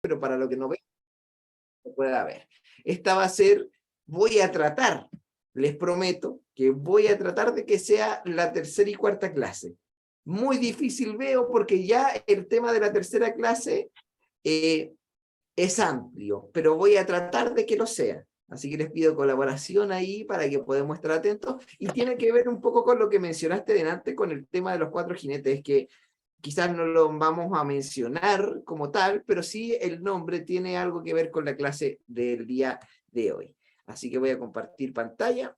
pero para lo que no ve, se pueda ver. Esta va a ser, voy a tratar, les prometo, que voy a tratar de que sea la tercera y cuarta clase. Muy difícil veo porque ya el tema de la tercera clase es amplio, pero voy a tratar de que lo sea. Así que les pido colaboración ahí para que podamos estar atentos. Y tiene que ver un poco con lo que mencionaste delante con el tema de los 4 jinetes, que quizás no lo vamos a mencionar como tal, pero sí el nombre tiene algo que ver con la clase del día de hoy. Así que voy a compartir pantalla.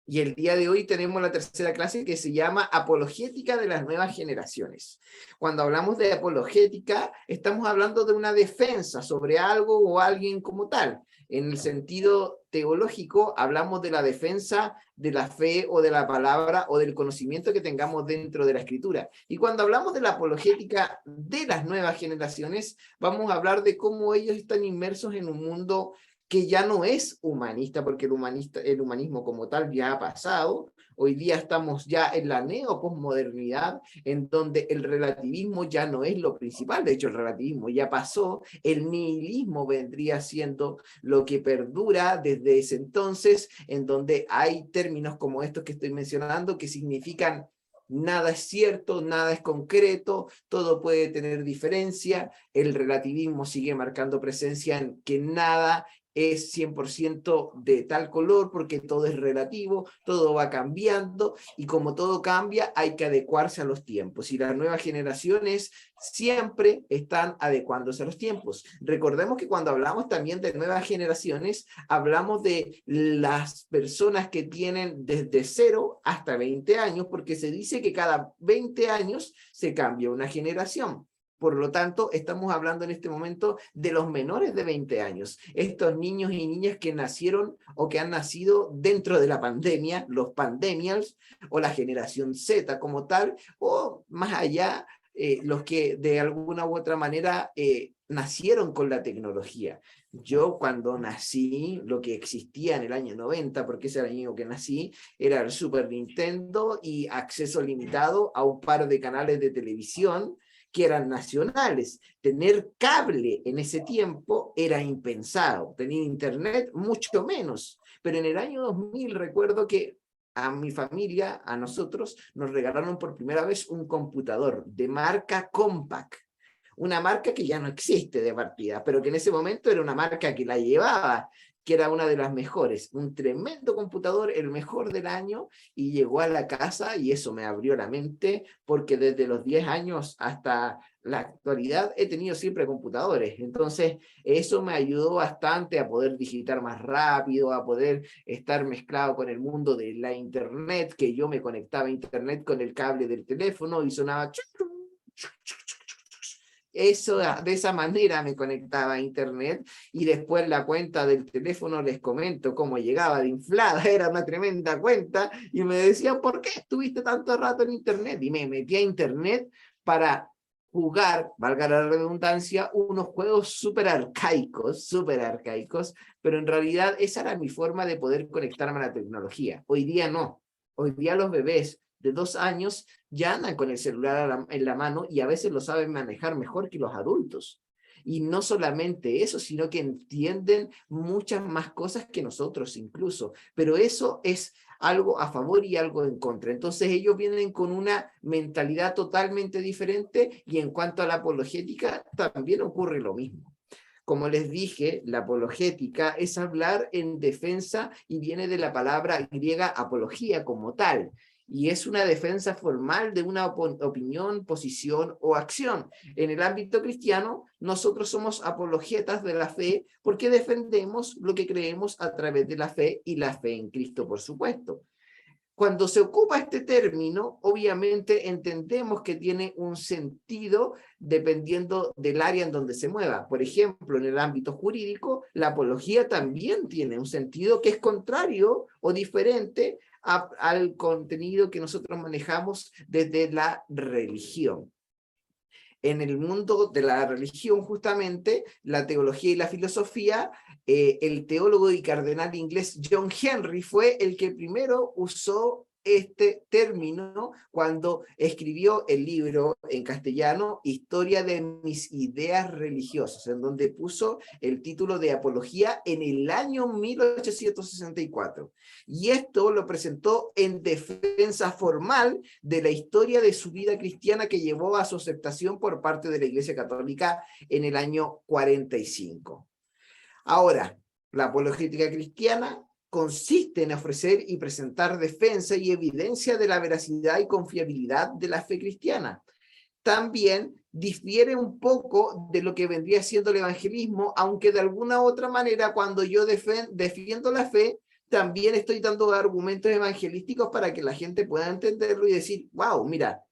Y el día de hoy tenemos la tercera clase que se llama Apologética de las Nuevas Generaciones. Cuando hablamos de apologética, estamos hablando de una defensa sobre algo o alguien como tal. En el sentido teológico, hablamos de la defensa de la fe o de la palabra o del conocimiento que tengamos dentro de la escritura. Y cuando hablamos de la apologética de las nuevas generaciones, vamos a hablar de cómo ellos están inmersos en un mundo que ya no es humanista, porque el humanismo como tal ya ha pasado. Hoy día estamos ya en la neoposmodernidad, en donde el relativismo ya no es lo principal. De hecho, el relativismo ya pasó. El nihilismo vendría siendo lo que perdura desde ese entonces, en donde hay términos como estos que estoy mencionando que significan nada es cierto, nada es concreto, todo puede tener diferencia. El relativismo sigue marcando presencia en que nada es 100% de tal color porque todo es relativo, todo va cambiando y como todo cambia hay que adecuarse a los tiempos y las nuevas generaciones siempre están adecuándose a los tiempos. Recordemos que cuando hablamos también de nuevas generaciones, hablamos de las personas que tienen desde 0 hasta 20 años porque se dice que cada 20 años se cambia una generación. Por lo tanto, estamos hablando en este momento de los menores de 20 años, estos niños y niñas que nacieron o que han nacido dentro de la pandemia, los pandemials, o la generación Z como tal, o más allá, los que de alguna u otra manera nacieron con la tecnología. Yo cuando nací, lo que existía en el año 90, porque ese era el año que nací, era el Super Nintendo y acceso limitado a un par de canales de televisión que eran nacionales. Tener cable en ese tiempo era impensado. Tener internet, mucho menos. Pero en el año 2000 recuerdo que a mi familia, a nosotros, nos regalaron por primera vez un computador de marca Compaq. Una marca que ya no existe de partida, pero que en ese momento era una marca que la llevaba, que era una de las mejores, un tremendo computador, el mejor del año, y llegó a la casa y eso me abrió la mente, porque desde los 10 años hasta la actualidad he tenido siempre computadores, entonces eso me ayudó bastante a poder digitar más rápido, a poder estar mezclado con el mundo de la internet, que yo me conectaba a internet con el cable del teléfono y sonaba eso, de esa manera me conectaba a internet y después la cuenta del teléfono, les comento cómo llegaba de inflada, era una tremenda cuenta y me decían, ¿por qué estuviste tanto rato en internet? Y me metí a internet para jugar, valga la redundancia, unos juegos súper arcaicos, pero en realidad esa era mi forma de poder conectarme a la tecnología. Hoy día no, hoy día los bebés de 2 años ya andan con el celular en la mano y a veces lo saben manejar mejor que los adultos. Y no solamente eso, sino que entienden muchas más cosas que nosotros incluso. Pero eso es algo a favor y algo en contra. Entonces ellos vienen con una mentalidad totalmente diferente y en cuanto a la apologética también ocurre lo mismo. Como les dije, la apologética es hablar en defensa y viene de la palabra griega apología como tal y es una defensa formal de una opinión, posición o acción. En el ámbito cristiano, nosotros somos apologetas de la fe porque defendemos lo que creemos a través de la fe y la fe en Cristo, por supuesto. Cuando se ocupa este término, obviamente entendemos que tiene un sentido dependiendo del área en donde se mueva. Por ejemplo, en el ámbito jurídico, la apología también tiene un sentido que es contrario o diferente al contenido que nosotros manejamos desde la religión. En el mundo de la religión, justamente, la teología y la filosofía, el teólogo y cardenal inglés John Henry fue el que primero usó este término cuando escribió el libro en castellano Historia de mis ideas religiosas, en donde puso el título de Apología en el año 1864. Y esto lo presentó en defensa formal de la historia de su vida cristiana que llevó a su aceptación por parte de la Iglesia Católica en el año 45. Ahora, la apologética cristiana consiste en ofrecer y presentar defensa y evidencia de la veracidad y confiabilidad de la fe cristiana. También difiere un poco de lo que vendría siendo el evangelismo, aunque de alguna u otra manera cuando yo defiendo la fe, también estoy dando argumentos evangelísticos para que la gente pueda entenderlo y decir, wow, mira,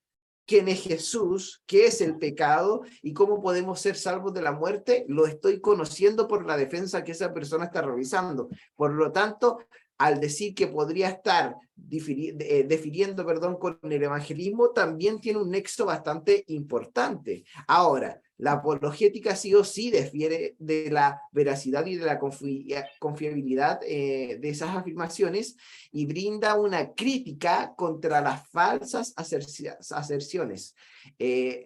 quién es Jesús, qué es el pecado y cómo podemos ser salvos de la muerte, lo estoy conociendo por la defensa que esa persona está realizando. Por lo tanto, al decir que podría estar difiriendo, con el evangelismo, también tiene un nexo bastante importante. Ahora, la apologética sí o sí difiere de la veracidad y de la confiabilidad de esas afirmaciones y brinda una crítica contra las falsas aserciones.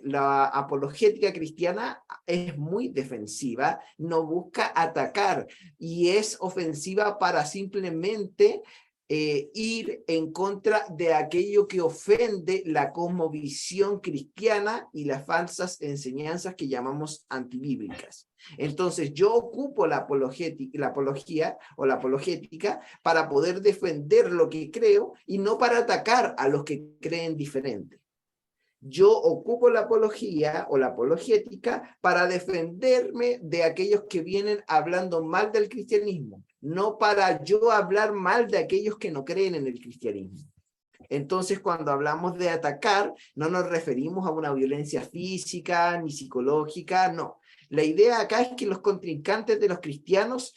La apologética cristiana es muy defensiva, no busca atacar y es ofensiva para simplemente ir en contra de aquello que ofende la cosmovisión cristiana y las falsas enseñanzas que llamamos antibíblicas. Entonces yo ocupo la apología o la apologética para poder defender lo que creo y no para atacar a los que creen diferente. Yo ocupo la apología o la apologética para defenderme de aquellos que vienen hablando mal del cristianismo, no para yo hablar mal de aquellos que no creen en el cristianismo. Entonces, cuando hablamos de atacar, no nos referimos a una violencia física ni psicológica, no. La idea acá es que los contrincantes de los cristianos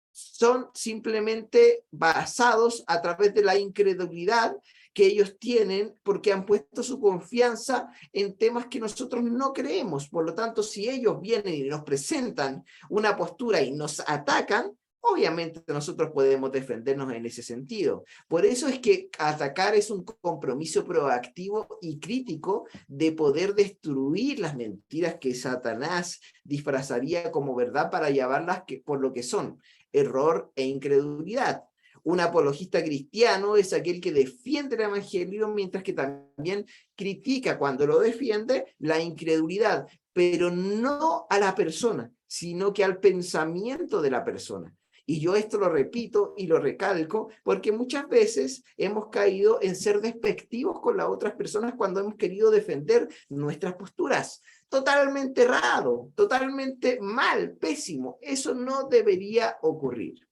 son simplemente basados a través de la incredulidad que ellos tienen porque han puesto su confianza en temas que nosotros no creemos. Por lo tanto, si ellos vienen y nos presentan una postura y nos atacan, obviamente nosotros podemos defendernos en ese sentido. Por eso es que atacar es un compromiso proactivo y crítico de poder destruir las mentiras que Satanás disfrazaría como verdad para llevarlas por lo que son, error e incredulidad. Un apologista cristiano es aquel que defiende el evangelio mientras que también critica cuando lo defiende la incredulidad, pero no a la persona, sino que al pensamiento de la persona. Y yo esto lo repito y lo recalco porque muchas veces hemos caído en ser despectivos con las otras personas cuando hemos querido defender nuestras posturas. Totalmente errado, totalmente mal, pésimo. Eso no debería ocurrir.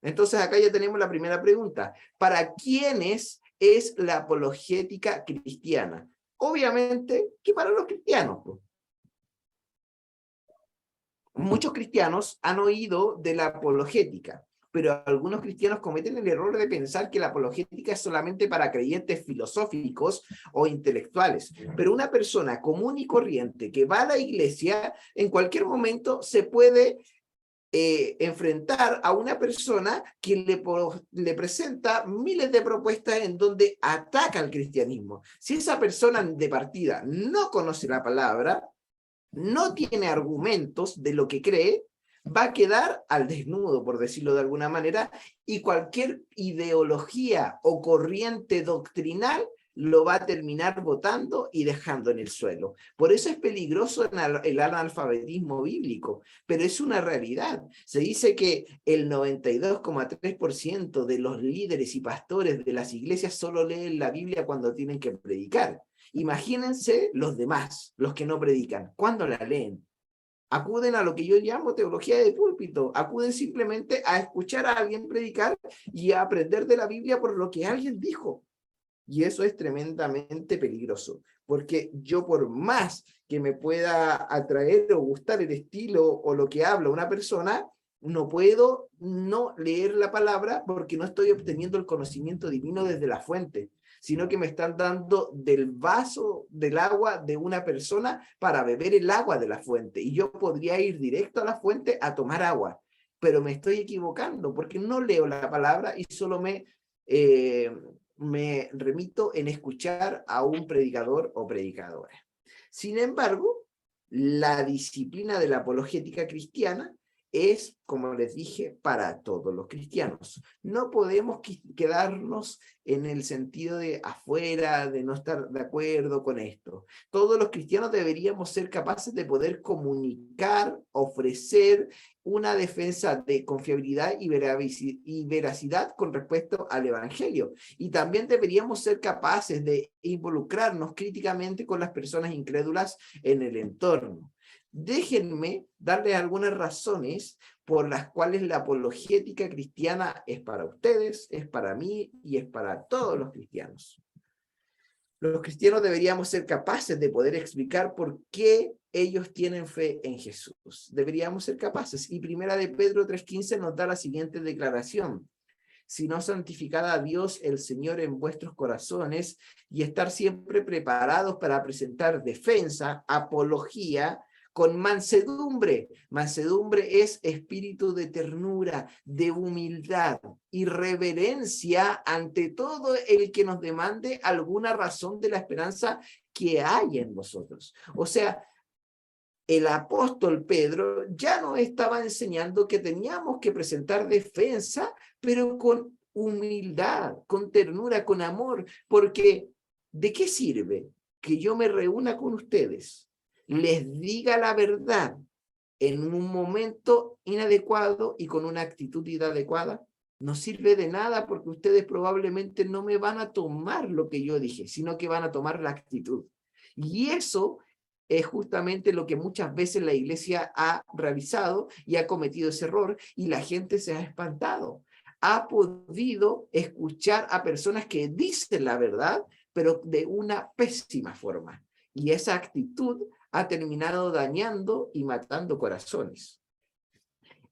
Entonces acá ya tenemos la primera pregunta. ¿Para quiénes es la apologética cristiana? Obviamente que para los cristianos. Muchos cristianos han oído de la apologética, pero algunos cristianos cometen el error de pensar que la apologética es solamente para creyentes filosóficos o intelectuales. Pero una persona común y corriente que va a la iglesia, en cualquier momento se puede enfrentar a una persona que le presenta miles de propuestas en donde ataca al cristianismo. Si esa persona de partida no conoce la palabra, no tiene argumentos de lo que cree, va a quedar al desnudo, por decirlo de alguna manera, y cualquier ideología o corriente doctrinal lo va a terminar votando y dejando en el suelo. Por eso es peligroso el analfabetismo bíblico, pero es una realidad. Se dice que el 92,3% de los líderes y pastores de las iglesias solo leen la Biblia cuando tienen que predicar. Imagínense los demás, los que no predican, ¿cuándo la leen? Acuden a lo que yo llamo teología de púlpito, acuden simplemente a escuchar a alguien predicar y a aprender de la Biblia por lo que alguien dijo. Y eso es tremendamente peligroso, porque yo por más que me pueda atraer o gustar el estilo o lo que habla una persona, no puedo no leer la palabra porque no estoy obteniendo el conocimiento divino desde la fuente, sino que me están dando del vaso del agua de una persona para beber el agua de la fuente. Y yo podría ir directo a la fuente a tomar agua, pero me estoy equivocando porque no leo la palabra y solo me me remito en escuchar a un predicador o predicadora. Sin embargo, la disciplina de la apologética cristiana es, como les dije, para todos los cristianos. No podemos quedarnos en el sentido de afuera, de no estar de acuerdo con esto. Todos los cristianos deberíamos ser capaces de poder comunicar, ofrecer una defensa de confiabilidad y veracidad con respecto al Evangelio. Y también deberíamos ser capaces de involucrarnos críticamente con las personas incrédulas en el entorno. Déjenme darles algunas razones por las cuales la apologética cristiana es para ustedes, es para mí y es para todos los cristianos. Los cristianos deberíamos ser capaces de poder explicar por qué ellos tienen fe en Jesús. Deberíamos ser capaces. Y Primera de Pedro 3:15 nos da la siguiente declaración: sino santificad a Dios el Señor en vuestros corazones y estar siempre preparados para presentar defensa, apología, con mansedumbre. Mansedumbre es espíritu de ternura, de humildad y reverencia ante todo el que nos demande alguna razón de la esperanza que hay en vosotros. O sea, el apóstol Pedro ya nos estaba enseñando que teníamos que presentar defensa, pero con humildad, con ternura, con amor, porque ¿de qué sirve que yo me reúna con ustedes, les diga la verdad en un momento inadecuado y con una actitud inadecuada? No sirve de nada, porque ustedes probablemente no me van a tomar lo que yo dije, sino que van a tomar la actitud. Y eso es justamente lo que muchas veces la iglesia ha realizado y ha cometido ese error, y la gente se ha espantado. Ha podido escuchar a personas que dicen la verdad, pero de una pésima forma. Y esa actitud ha terminado dañando y matando corazones.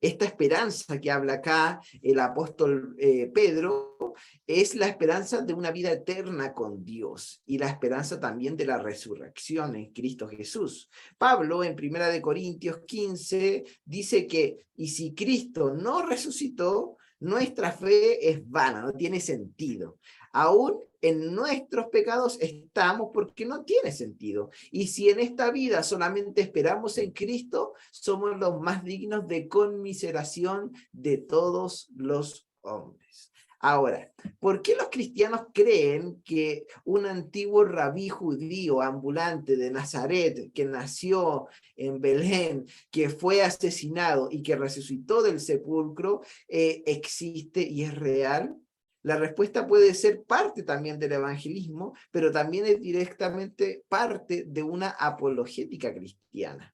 Esta esperanza que habla acá el apóstol Pedro es la esperanza de una vida eterna con Dios y la esperanza también de la resurrección en Cristo Jesús. Pablo en 1 Corintios 15 dice que, y si Cristo no resucitó, nuestra fe es vana, no tiene sentido. Aún en nuestros pecados estamos, porque no tiene sentido. Y si en esta vida solamente esperamos en Cristo, somos los más dignos de conmiseración de todos los hombres. Ahora, ¿por qué los cristianos creen que un antiguo rabí judío ambulante de Nazaret, que nació en Belén, que fue asesinado y que resucitó del sepulcro, existe y es real? La respuesta puede ser parte también del evangelismo, pero también es directamente parte de una apologética cristiana.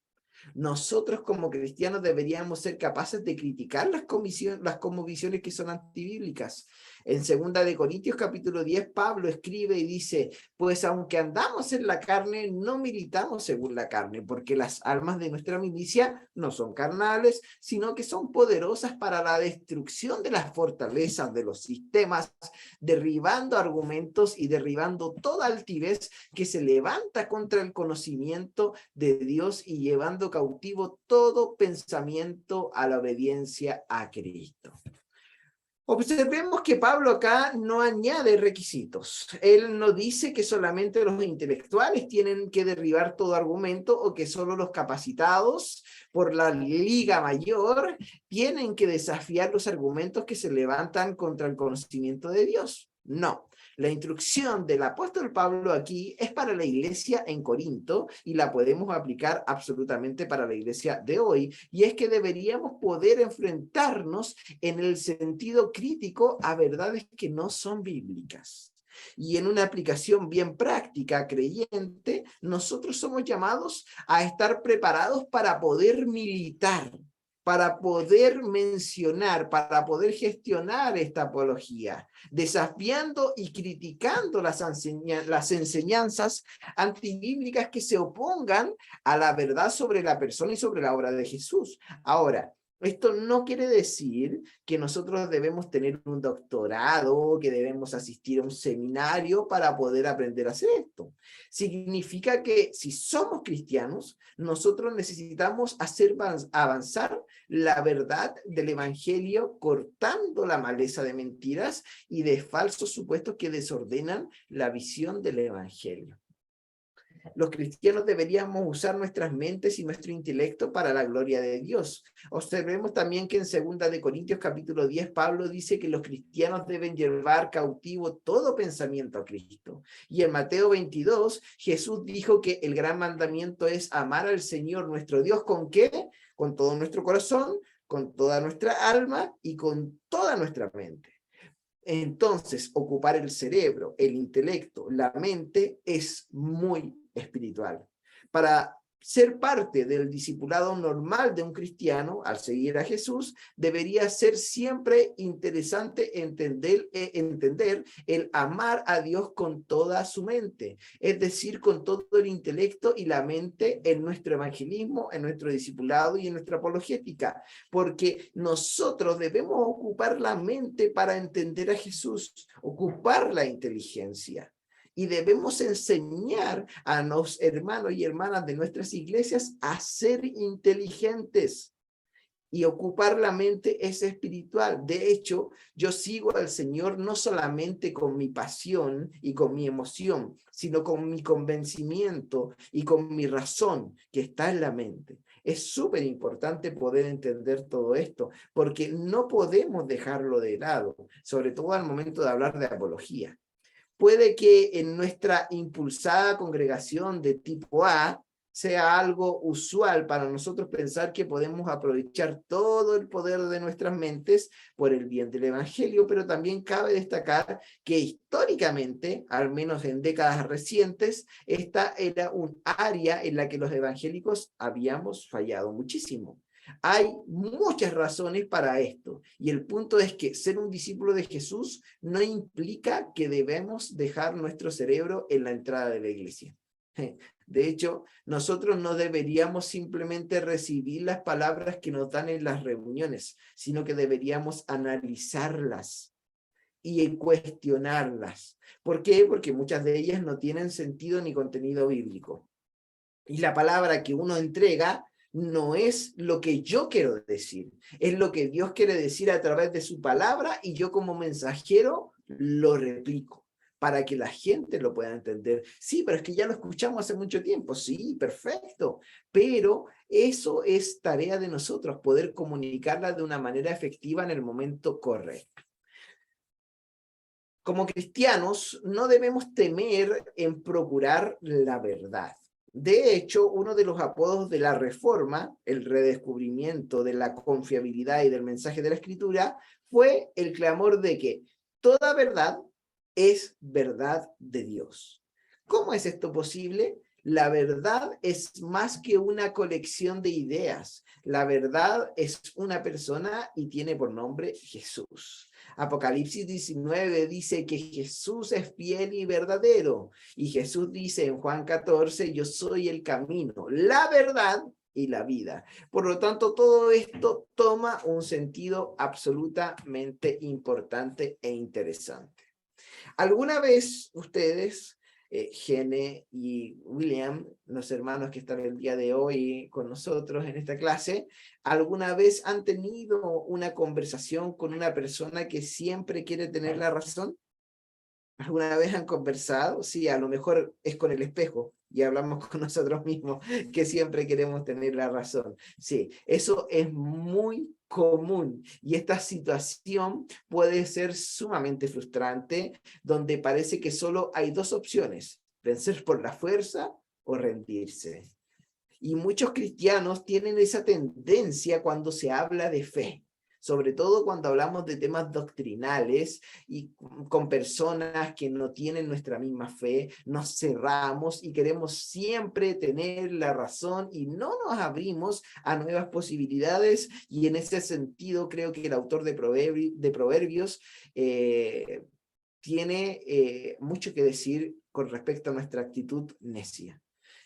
Nosotros como cristianos deberíamos ser capaces de criticar las cosmovisiones que son antibíblicas. En 2 Corintios capítulo 10, Pablo escribe y dice: pues aunque andamos en la carne, no militamos según la carne, porque las armas de nuestra milicia no son carnales, sino que son poderosas para la destrucción de las fortalezas de los sistemas, derribando argumentos y derribando toda altivez que se levanta contra el conocimiento de Dios y llevando cautivo todo pensamiento a la obediencia a Cristo. Observemos que Pablo acá no añade requisitos. Él no dice que solamente los intelectuales tienen que derribar todo argumento, o que solo los capacitados por la liga mayor tienen que desafiar los argumentos que se levantan contra el conocimiento de Dios. No. La instrucción del apóstol Pablo aquí es para la iglesia en Corinto, y la podemos aplicar absolutamente para la iglesia de hoy, y es que deberíamos poder enfrentarnos en el sentido crítico a verdades que no son bíblicas. Y en una aplicación bien práctica, creyente, nosotros somos llamados a estar preparados para poder militar, para poder mencionar, para poder gestionar esta apología, desafiando y criticando las enseñanzas antibíblicas que se opongan a la verdad sobre la persona y sobre la obra de Jesús. Ahora, Esto no quiere decir que nosotros debemos tener un doctorado, que debemos asistir a un seminario para poder aprender a hacer esto. Significa que si somos cristianos, nosotros necesitamos hacer avanzar la verdad del evangelio, cortando la maleza de mentiras y de falsos supuestos que desordenan la visión del evangelio. Los cristianos deberíamos usar nuestras mentes y nuestro intelecto para la gloria de Dios. Observemos también que en 2 de Corintios capítulo 10, Pablo dice que los cristianos deben llevar cautivo todo pensamiento a Cristo. Y en Mateo 22, Jesús dijo que el gran mandamiento es amar al Señor nuestro Dios. ¿Con qué? Con todo nuestro corazón, con toda nuestra alma y con toda nuestra mente. Entonces, ocupar el cerebro, el intelecto, la mente es muy espiritual. Para ser parte del discipulado normal de un cristiano, al seguir a Jesús, debería ser siempre interesante entender el amar a Dios con toda su mente, es decir, con todo el intelecto y la mente en nuestro evangelismo, en nuestro discipulado y en nuestra apologética, porque nosotros debemos ocupar la mente para entender a Jesús, ocupar la inteligencia. Y debemos enseñar a los hermanos y hermanas de nuestras iglesias a ser inteligentes. Y ocupar la mente es espiritual. De hecho, yo sigo al Señor no solamente con mi pasión y con mi emoción, sino con mi convencimiento y con mi razón que está en la mente. Es súper importante poder entender todo esto, porque no podemos dejarlo de lado, sobre todo al momento de hablar de apología. Puede que en nuestra impulsada congregación de tipo A sea algo usual para nosotros pensar que podemos aprovechar todo el poder de nuestras mentes por el bien del evangelio, pero también cabe destacar que históricamente, al menos en décadas recientes, esta era un área en la que los evangélicos habíamos fallado muchísimo. Hay muchas razones para esto, y el punto es que ser un discípulo de Jesús no implica que debemos dejar nuestro cerebro en la entrada de la iglesia. De hecho, nosotros no deberíamos simplemente recibir las palabras que nos dan en las reuniones, sino que deberíamos analizarlas y cuestionarlas. ¿Por qué? Porque muchas de ellas no tienen sentido ni contenido bíblico. Y la palabra que uno entrega no es lo que yo quiero decir, es lo que Dios quiere decir a través de su palabra y yo como mensajero lo replico para que la gente lo pueda entender. Sí, pero es que ya lo escuchamos hace mucho tiempo. Sí, perfecto. Pero eso es tarea de nosotros, poder comunicarla de una manera efectiva en el momento correcto. Como cristianos, no debemos temer en procurar la verdad. De hecho, uno de los apodos de la Reforma, el redescubrimiento de la confiabilidad y del mensaje de la Escritura, fue el clamor de que toda verdad es verdad de Dios. ¿Cómo es esto posible? La verdad es más que una colección de ideas. La verdad es una persona y tiene por nombre Jesús. Apocalipsis 19 dice que Jesús es fiel y verdadero. Y Jesús dice en Juan 14, yo soy el camino, la verdad y la vida. Por lo tanto, todo esto toma un sentido absolutamente importante e interesante. ¿Alguna vez ustedes, Gene y William, los hermanos que están el día de hoy con nosotros en esta clase, alguna vez han tenido una conversación con una persona que siempre quiere tener la razón? ¿Alguna vez han conversado? Sí, a lo mejor es con el espejo y hablamos con nosotros mismos que siempre queremos tener la razón. Sí, eso es muy común y esta situación puede ser sumamente frustrante, donde parece que solo hay dos opciones: vencer por la fuerza o rendirse. Y muchos cristianos tienen esa tendencia cuando se habla de fe, sobre todo cuando hablamos de temas doctrinales y con personas que no tienen nuestra misma fe, nos cerramos y queremos siempre tener la razón y no nos abrimos a nuevas posibilidades. Y en ese sentido creo que el autor de Proverbios tiene mucho que decir con respecto a nuestra actitud necia.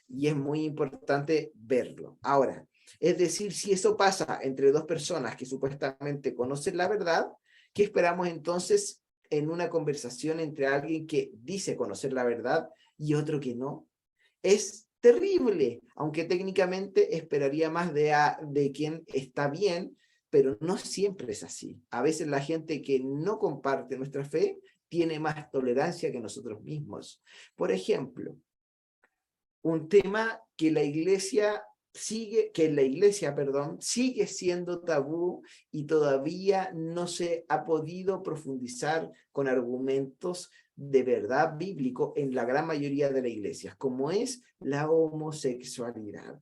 Y es muy importante verlo. Ahora, Es decir, si eso pasa entre dos personas que supuestamente conocen la verdad, ¿qué esperamos entonces en una conversación entre alguien que dice conocer la verdad y otro que no? Es terrible, aunque técnicamente esperaría más de quien está bien, pero no siempre es así. A veces la gente que no comparte nuestra fe tiene más tolerancia que nosotros mismos. Por ejemplo, un tema que la iglesia, perdón, sigue siendo tabú y todavía no se ha podido profundizar con argumentos de verdad bíblico en la gran mayoría de las iglesias, como es la homosexualidad.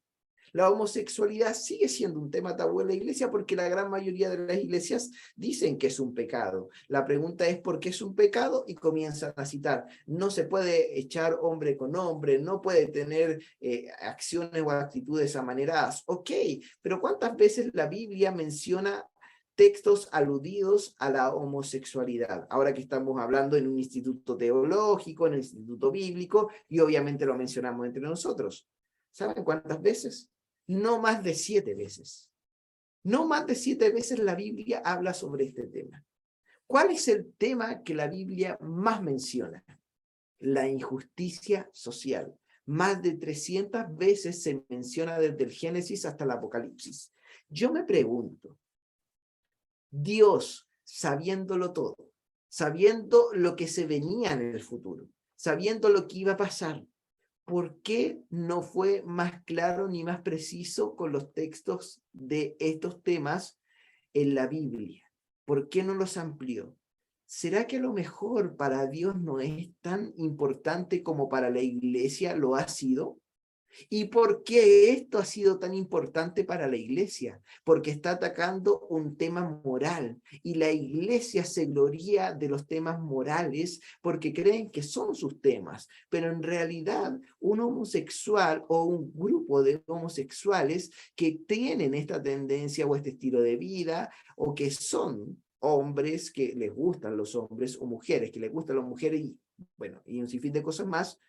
La homosexualidad sigue siendo un tema tabú en la iglesia porque la gran mayoría de las iglesias dicen que es un pecado. La pregunta es por qué es un pecado y comienzan a citar. No se puede echar hombre con hombre, no puede tener acciones o actitudes amaneradas. Ok, pero ¿cuántas veces la Biblia menciona textos aludidos a la homosexualidad? Ahora que estamos hablando en un instituto teológico, en un instituto bíblico, y obviamente lo mencionamos entre nosotros. ¿Saben cuántas veces? No más de 7 veces. No más de 7 veces la Biblia habla sobre este tema. ¿Cuál es el tema que la Biblia más menciona? La injusticia social. Más de 300 veces se menciona desde el Génesis hasta el Apocalipsis. Yo me pregunto, Dios, sabiéndolo todo, sabiendo lo que se venía en el futuro, sabiendo lo que iba a pasar, ¿por qué no fue más claro ni más preciso con los textos de estos temas en la Biblia? ¿Por qué no los amplió? ¿Será que a lo mejor para Dios no es tan importante como para la iglesia lo ha sido? ¿Y por qué esto ha sido tan importante para la iglesia? Porque está atacando un tema moral y la iglesia se gloria de los temas morales porque creen que son sus temas, pero en realidad un homosexual o un grupo de homosexuales que tienen esta tendencia o este estilo de vida o que son hombres que les gustan los hombres o mujeres que les gustan las mujeres y bueno, y un sinfín de cosas más,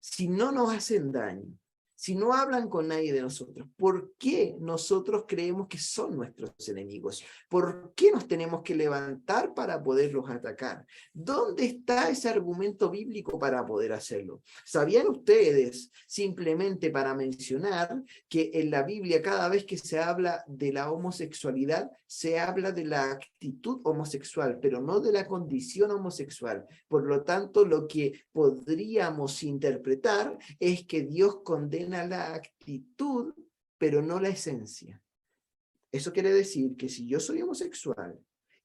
si no nos hacen daño, si no hablan con nadie de nosotros, ¿por qué nosotros creemos que son nuestros enemigos? ¿Por qué nos tenemos que levantar para poderlos atacar? ¿Dónde está ese argumento bíblico para poder hacerlo? ¿Sabían ustedes, simplemente para mencionar, que en la Biblia cada vez que se habla de la homosexualidad, se habla de la actitud homosexual, pero no de la condición homosexual? Por lo tanto, lo que podríamos interpretar es que Dios condena la actitud, pero no la esencia. Eso quiere decir que si yo soy homosexual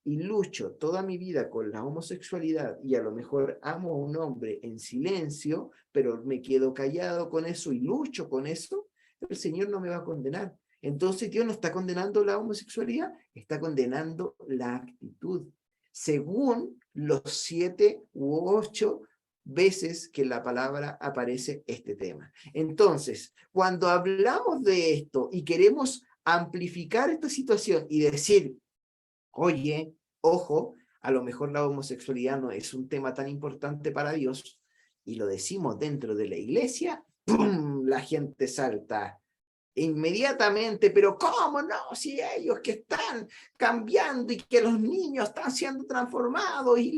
y lucho toda mi vida con la homosexualidad y a lo mejor amo a un hombre en silencio, pero me quedo callado con eso y lucho con eso, el Señor no me va a condenar. Entonces Dios no está condenando la homosexualidad, está condenando la actitud, según los 7 u 8 veces que en la palabra aparece este tema. Entonces, cuando hablamos de esto y queremos amplificar esta situación y decir, oye, ojo, a lo mejor la homosexualidad no es un tema tan importante para Dios, y lo decimos dentro de la iglesia, ¡pum!, la gente salta inmediatamente, pero ¿cómo no? Si ellos que están cambiando y que los niños están siendo transformados y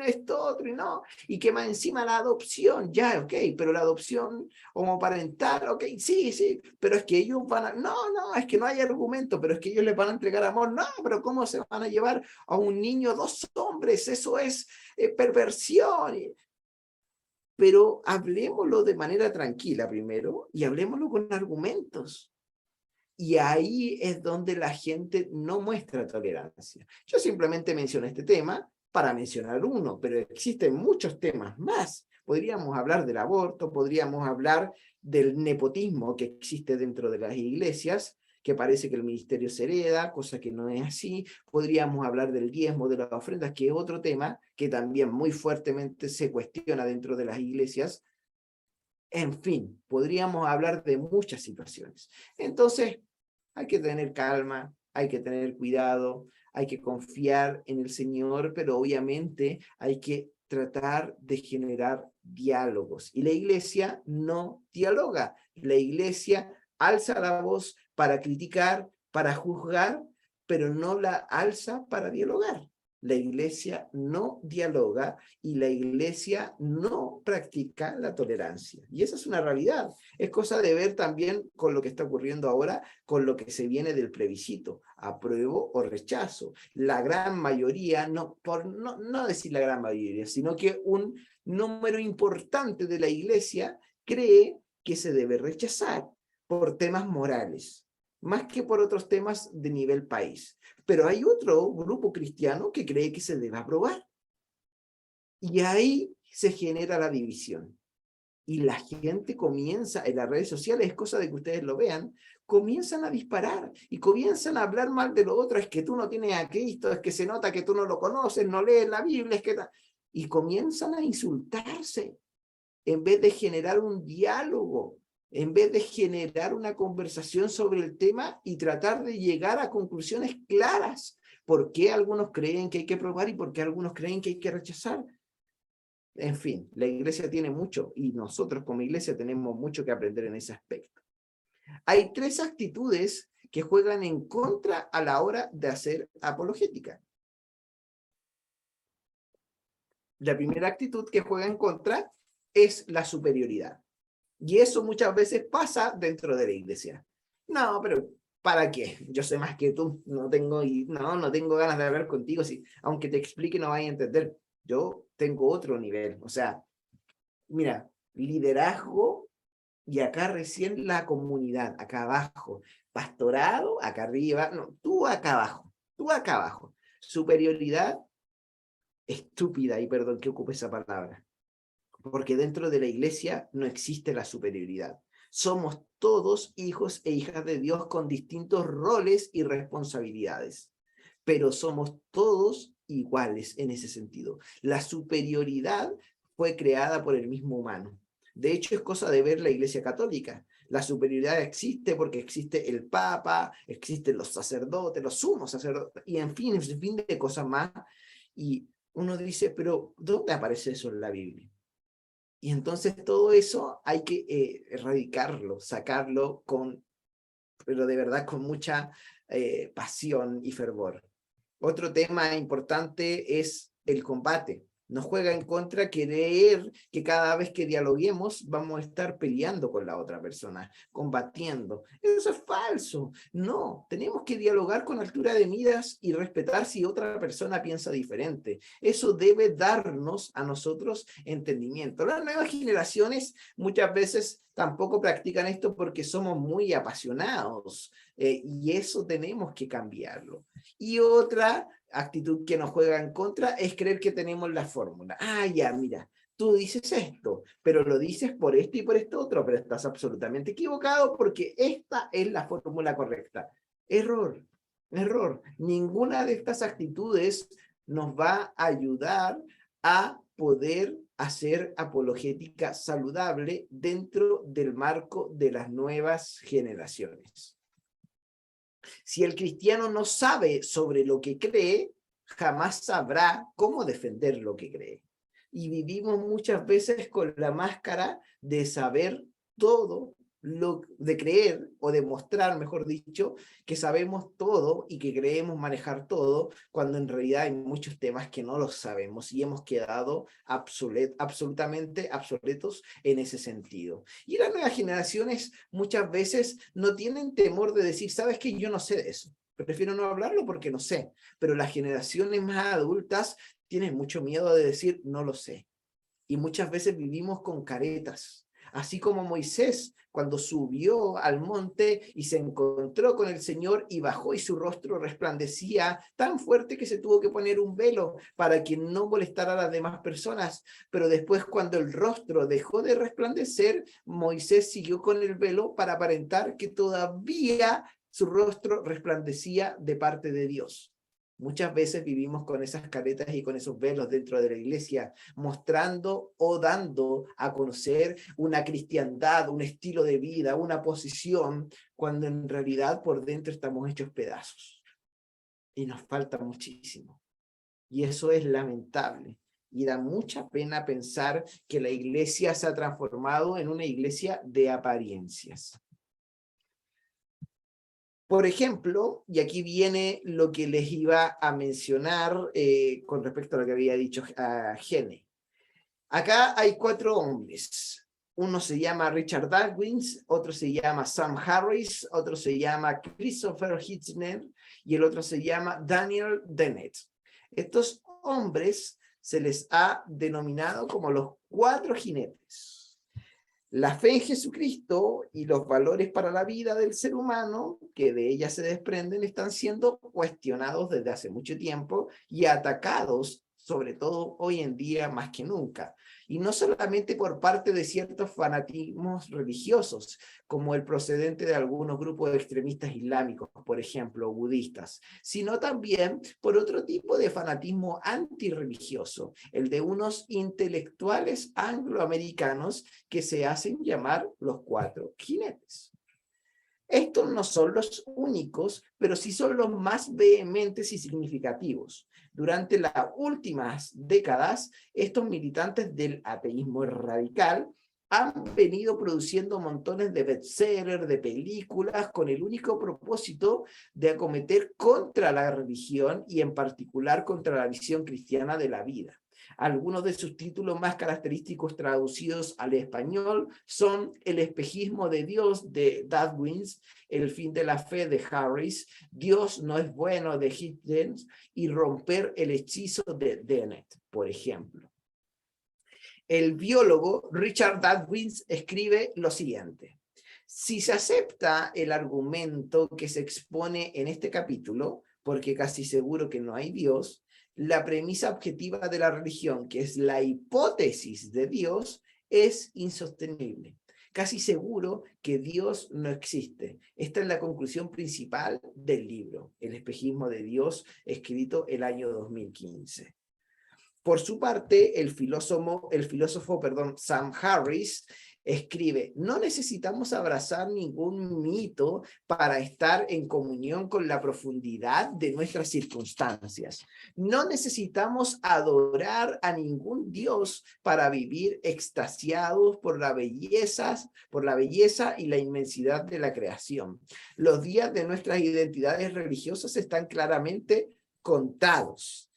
esto otro y no, y que más encima la adopción, ya, ok, pero la adopción homoparental, ok, sí, sí, pero es que ellos van a, no, es que no hay argumento, pero es que ellos les van a entregar amor, no, pero ¿cómo se van a llevar a un niño 2 hombres? Eso es perversión. Pero hablemoslo de manera tranquila primero y hablemoslo con argumentos. Y ahí es donde la gente no muestra tolerancia. Yo simplemente mencioné este tema para mencionar uno, pero existen muchos temas más. Podríamos hablar del aborto, podríamos hablar del nepotismo que existe dentro de las iglesias, que parece que el ministerio se hereda, cosa que no es así. Podríamos hablar del diezmo, de las ofrendas, que es otro tema que también muy fuertemente se cuestiona dentro de las iglesias. En fin, podríamos hablar de muchas situaciones. Entonces, hay que tener calma, hay que tener cuidado, hay que confiar en el Señor, pero obviamente hay que tratar de generar diálogos. Y la iglesia no dialoga, la iglesia alza la voz para criticar, para juzgar, pero no la alza para dialogar. La iglesia no dialoga y la iglesia no practica la tolerancia. Y esa es una realidad. Es cosa de ver también con lo que está ocurriendo ahora, con lo que se viene del plebiscito, apruebo o rechazo. La gran mayoría, no decir la gran mayoría, sino que un número importante de la iglesia cree que se debe rechazar por temas morales, más que por otros temas de nivel país. Pero hay otro grupo cristiano que cree que se debe aprobar. Y ahí se genera la división. Y la gente comienza, en las redes sociales, es cosa de que ustedes lo vean, comienzan a disparar y comienzan a hablar mal de lo otro. Es que tú no tienes a Cristo, es que se nota que tú no lo conoces, no lees la Biblia, es que... Y comienzan a insultarse en vez de generar un diálogo, en vez de generar una conversación sobre el tema y tratar de llegar a conclusiones claras. ¿Por qué algunos creen que hay que aprobar y por qué algunos creen que hay que rechazar? En fin, la iglesia tiene mucho y nosotros como iglesia tenemos mucho que aprender en ese aspecto. Hay 3 actitudes que juegan en contra a la hora de hacer apologética. La primera actitud que juega en contra es la superioridad. Y eso muchas veces pasa dentro de la iglesia. No, pero ¿para qué? Yo sé más que tú, no tengo ganas de hablar contigo, si, aunque te explique no vayas a entender. Yo tengo otro nivel, o sea, mira, liderazgo y acá recién la comunidad, acá abajo, pastorado, acá arriba, no, tú acá abajo. Superioridad estúpida, y perdón que ocupe esa palabra, porque dentro de la iglesia no existe la superioridad. Somos todos hijos e hijas de Dios con distintos roles y responsabilidades, pero somos todos iguales en ese sentido. La superioridad fue creada por el mismo humano. De hecho, es cosa de ver la Iglesia Católica. La superioridad existe porque existe el Papa, existen los sacerdotes, los sumos sacerdotes, y en fin de cosas más. Y uno dice, pero ¿dónde aparece eso en la Biblia? Y entonces todo eso hay que erradicarlo, sacarlo pero de verdad con mucha pasión y fervor. Otro tema importante es el combate. Nos juega en contra creer que cada vez que dialoguemos vamos a estar peleando con la otra persona, combatiendo. Eso es falso. No, tenemos que dialogar con altura de miras y respetar si otra persona piensa diferente. Eso debe darnos a nosotros entendimiento. Las nuevas generaciones muchas veces tampoco practican esto porque somos muy apasionados y eso tenemos que cambiarlo. Y otra actitud que nos juega en contra es creer que tenemos la fórmula. Ah, ya, mira, tú dices esto, pero lo dices por esto y por esto otro, pero estás absolutamente equivocado porque esta es la fórmula correcta. Error, error. Ninguna de estas actitudes nos va a ayudar a poder hacer apologética saludable dentro del marco de las nuevas generaciones. Si el cristiano no sabe sobre lo que cree, jamás sabrá cómo defender lo que cree. Y vivimos muchas veces con la máscara de saber todo, de creer o demostrar, mejor dicho, que sabemos todo y que creemos manejar todo, cuando en realidad hay muchos temas que no los sabemos y hemos quedado absolutamente obsoletos en ese sentido. Y las nuevas generaciones muchas veces no tienen temor de decir, ¿sabes qué? Yo no sé de eso. Prefiero no hablarlo porque no sé. Pero las generaciones más adultas tienen mucho miedo de decir, no lo sé. Y muchas veces vivimos con caretas. Así como Moisés, cuando subió al monte y se encontró con el Señor y bajó y su rostro resplandecía tan fuerte que se tuvo que poner un velo para que no molestara a las demás personas. Pero después, cuando el rostro dejó de resplandecer, Moisés siguió con el velo para aparentar que todavía su rostro resplandecía de parte de Dios. Muchas veces vivimos con esas caretas y con esos velos dentro de la iglesia, mostrando o dando a conocer una cristiandad, un estilo de vida, una posición, cuando en realidad por dentro estamos hechos pedazos. Y nos falta muchísimo. Y eso es lamentable. Y da mucha pena pensar que la iglesia se ha transformado en una iglesia de apariencias. Por ejemplo, y aquí viene lo que les iba a mencionar con respecto a lo que había dicho Gene. Acá hay 4 hombres. Uno se llama Richard Dawkins, otro se llama Sam Harris, otro se llama Christopher Hitchner y el otro se llama Daniel Dennett. Estos hombres se les ha denominado como los 4 jinetes. La fe en Jesucristo y los valores para la vida del ser humano, que de ella se desprenden, están siendo cuestionados desde hace mucho tiempo y atacados, sobre todo hoy en día más que nunca. Y no solamente por parte de ciertos fanatismos religiosos, como el procedente de algunos grupos extremistas islámicos, por ejemplo, budistas, sino también por otro tipo de fanatismo antirreligioso, el de unos intelectuales angloamericanos que se hacen llamar los 4 jinetes. Estos no son los únicos, pero sí son los más vehementes y significativos. Durante las últimas décadas, estos militantes del ateísmo radical han venido produciendo montones de bestsellers, de películas, con el único propósito de acometer contra la religión y en particular contra la visión cristiana de la vida. Algunos de sus títulos más característicos traducidos al español son El espejismo de Dios de Dawkins, El fin de la fe de Harris, Dios no es bueno de Hitchens y Romper el hechizo de Dennett, por ejemplo. El biólogo Richard Dawkins escribe lo siguiente: si se acepta el argumento que se expone en este capítulo, porque casi seguro que no hay Dios, la premisa objetiva de la religión, que es la hipótesis de Dios, es insostenible. Casi seguro que Dios no existe. Esta es la conclusión principal del libro, El espejismo de Dios, escrito el año 2015. Por su parte, el filósofo Sam Harris escribe: no necesitamos abrazar ningún mito para estar en comunión con la profundidad de nuestras circunstancias. No necesitamos adorar a ningún Dios para vivir extasiados por la belleza y la inmensidad de la creación. Los días de nuestras identidades religiosas están claramente contados.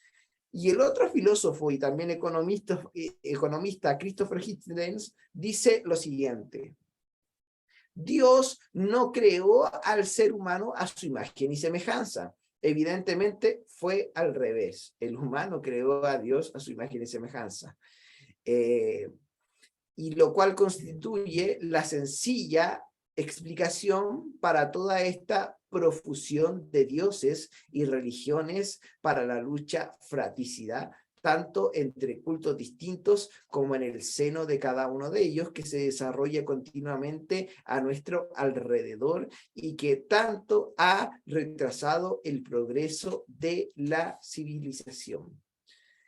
Y el otro filósofo y también economista Christopher Hitchens dice lo siguiente: Dios no creó al ser humano a su imagen y semejanza. Evidentemente fue al revés. El humano creó a Dios a su imagen y semejanza. Y lo cual constituye la sencilla explicación para toda esta profusión de dioses y religiones para la lucha fratricida, tanto entre cultos distintos como en el seno de cada uno de ellos, que se desarrolla continuamente a nuestro alrededor y que tanto ha retrasado el progreso de la civilización.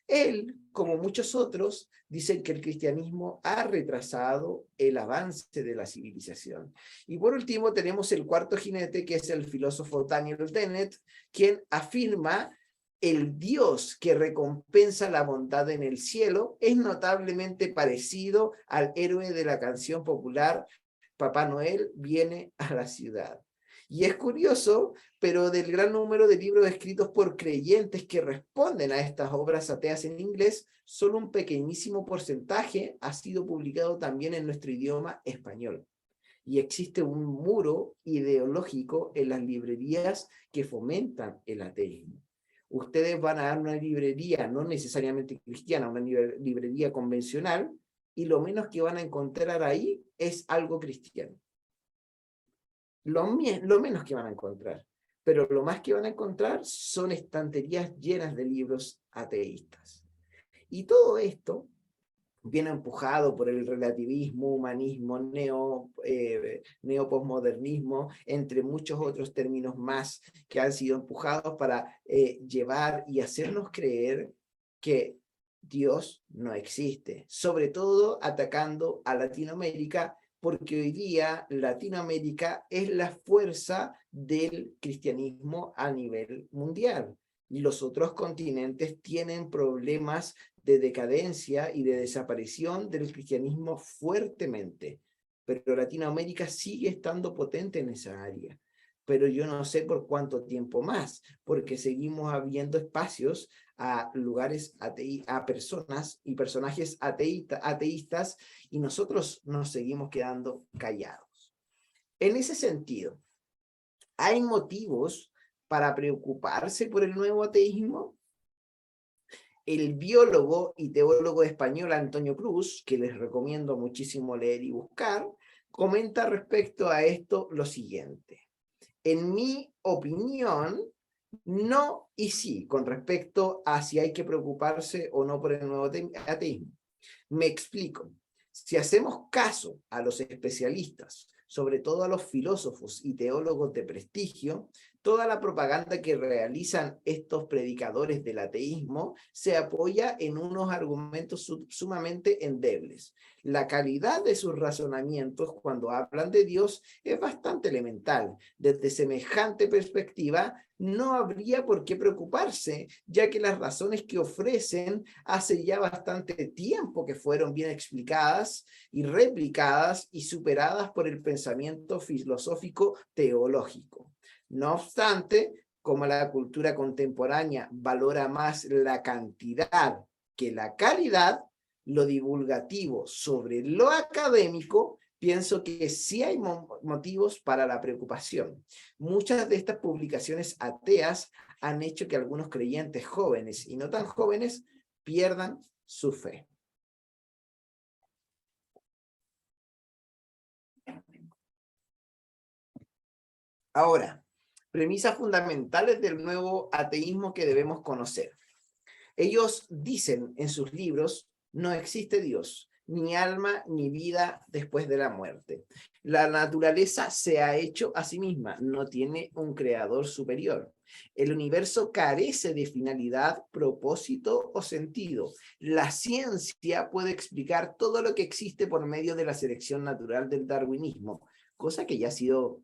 Él, como muchos otros, dicen que el cristianismo ha retrasado el avance de la civilización. Y por último tenemos el 4 jinete, que es el filósofo Daniel Dennett, quien afirma: el Dios que recompensa la bondad en el cielo es notablemente parecido al héroe de la canción popular Papá Noel viene a la ciudad. Y es curioso, pero del gran número de libros escritos por creyentes que responden a estas obras ateas en inglés, solo un pequeñísimo porcentaje ha sido publicado también en nuestro idioma español. Y existe un muro ideológico en las librerías que fomentan el ateísmo. Ustedes van a una librería, no necesariamente cristiana, una librería convencional, y lo menos que van a encontrar ahí es algo cristiano. Lo menos que van a encontrar, pero lo más que van a encontrar son estanterías llenas de libros ateístas. Y todo esto viene empujado por el relativismo, humanismo, neoposmodernismo, entre muchos otros términos más que han sido empujados para llevar y hacernos creer que Dios no existe, sobre todo atacando a Latinoamérica, porque hoy día Latinoamérica es la fuerza del cristianismo a nivel mundial. Y los otros continentes tienen problemas de decadencia y de desaparición del cristianismo fuertemente, pero Latinoamérica sigue estando potente en esa área. pero yo no sé por cuánto tiempo más, porque seguimos habiendo espacios a lugares a personas y personajes ateístas, y nosotros nos seguimos quedando callados. En ese sentido, ¿hay motivos para preocuparse por el nuevo ateísmo? El biólogo y teólogo español Antonio Cruz, que les recomiendo muchísimo leer y buscar, comenta respecto a esto lo siguiente. En mi opinión, no y sí, con respecto a si hay que preocuparse o no por el nuevo ateísmo. Me explico. Si hacemos caso a los especialistas, sobre todo a los filósofos y teólogos de prestigio, toda la propaganda que realizan estos predicadores del ateísmo se apoya en unos argumentos sumamente endebles. La calidad de sus razonamientos cuando hablan de Dios es bastante elemental. Desde semejante perspectiva, no habría por qué preocuparse, ya que las razones que ofrecen hace ya bastante tiempo que fueron bien explicadas y replicadas y superadas por el pensamiento filosófico teológico. No obstante, como la cultura contemporánea valora más la cantidad que la calidad, lo divulgativo sobre lo académico, pienso que sí hay motivos para la preocupación. Muchas de estas publicaciones ateas han hecho que algunos creyentes jóvenes y no tan jóvenes pierdan su fe. Ahora, premisas fundamentales del nuevo ateísmo que debemos conocer. Ellos dicen en sus libros, no existe Dios, ni alma ni vida después de la muerte. La naturaleza se ha hecho a sí misma, no tiene un creador superior. El universo carece de finalidad, propósito o sentido. La ciencia puede explicar todo lo que existe por medio de la selección natural del darwinismo, cosa que ya ha sido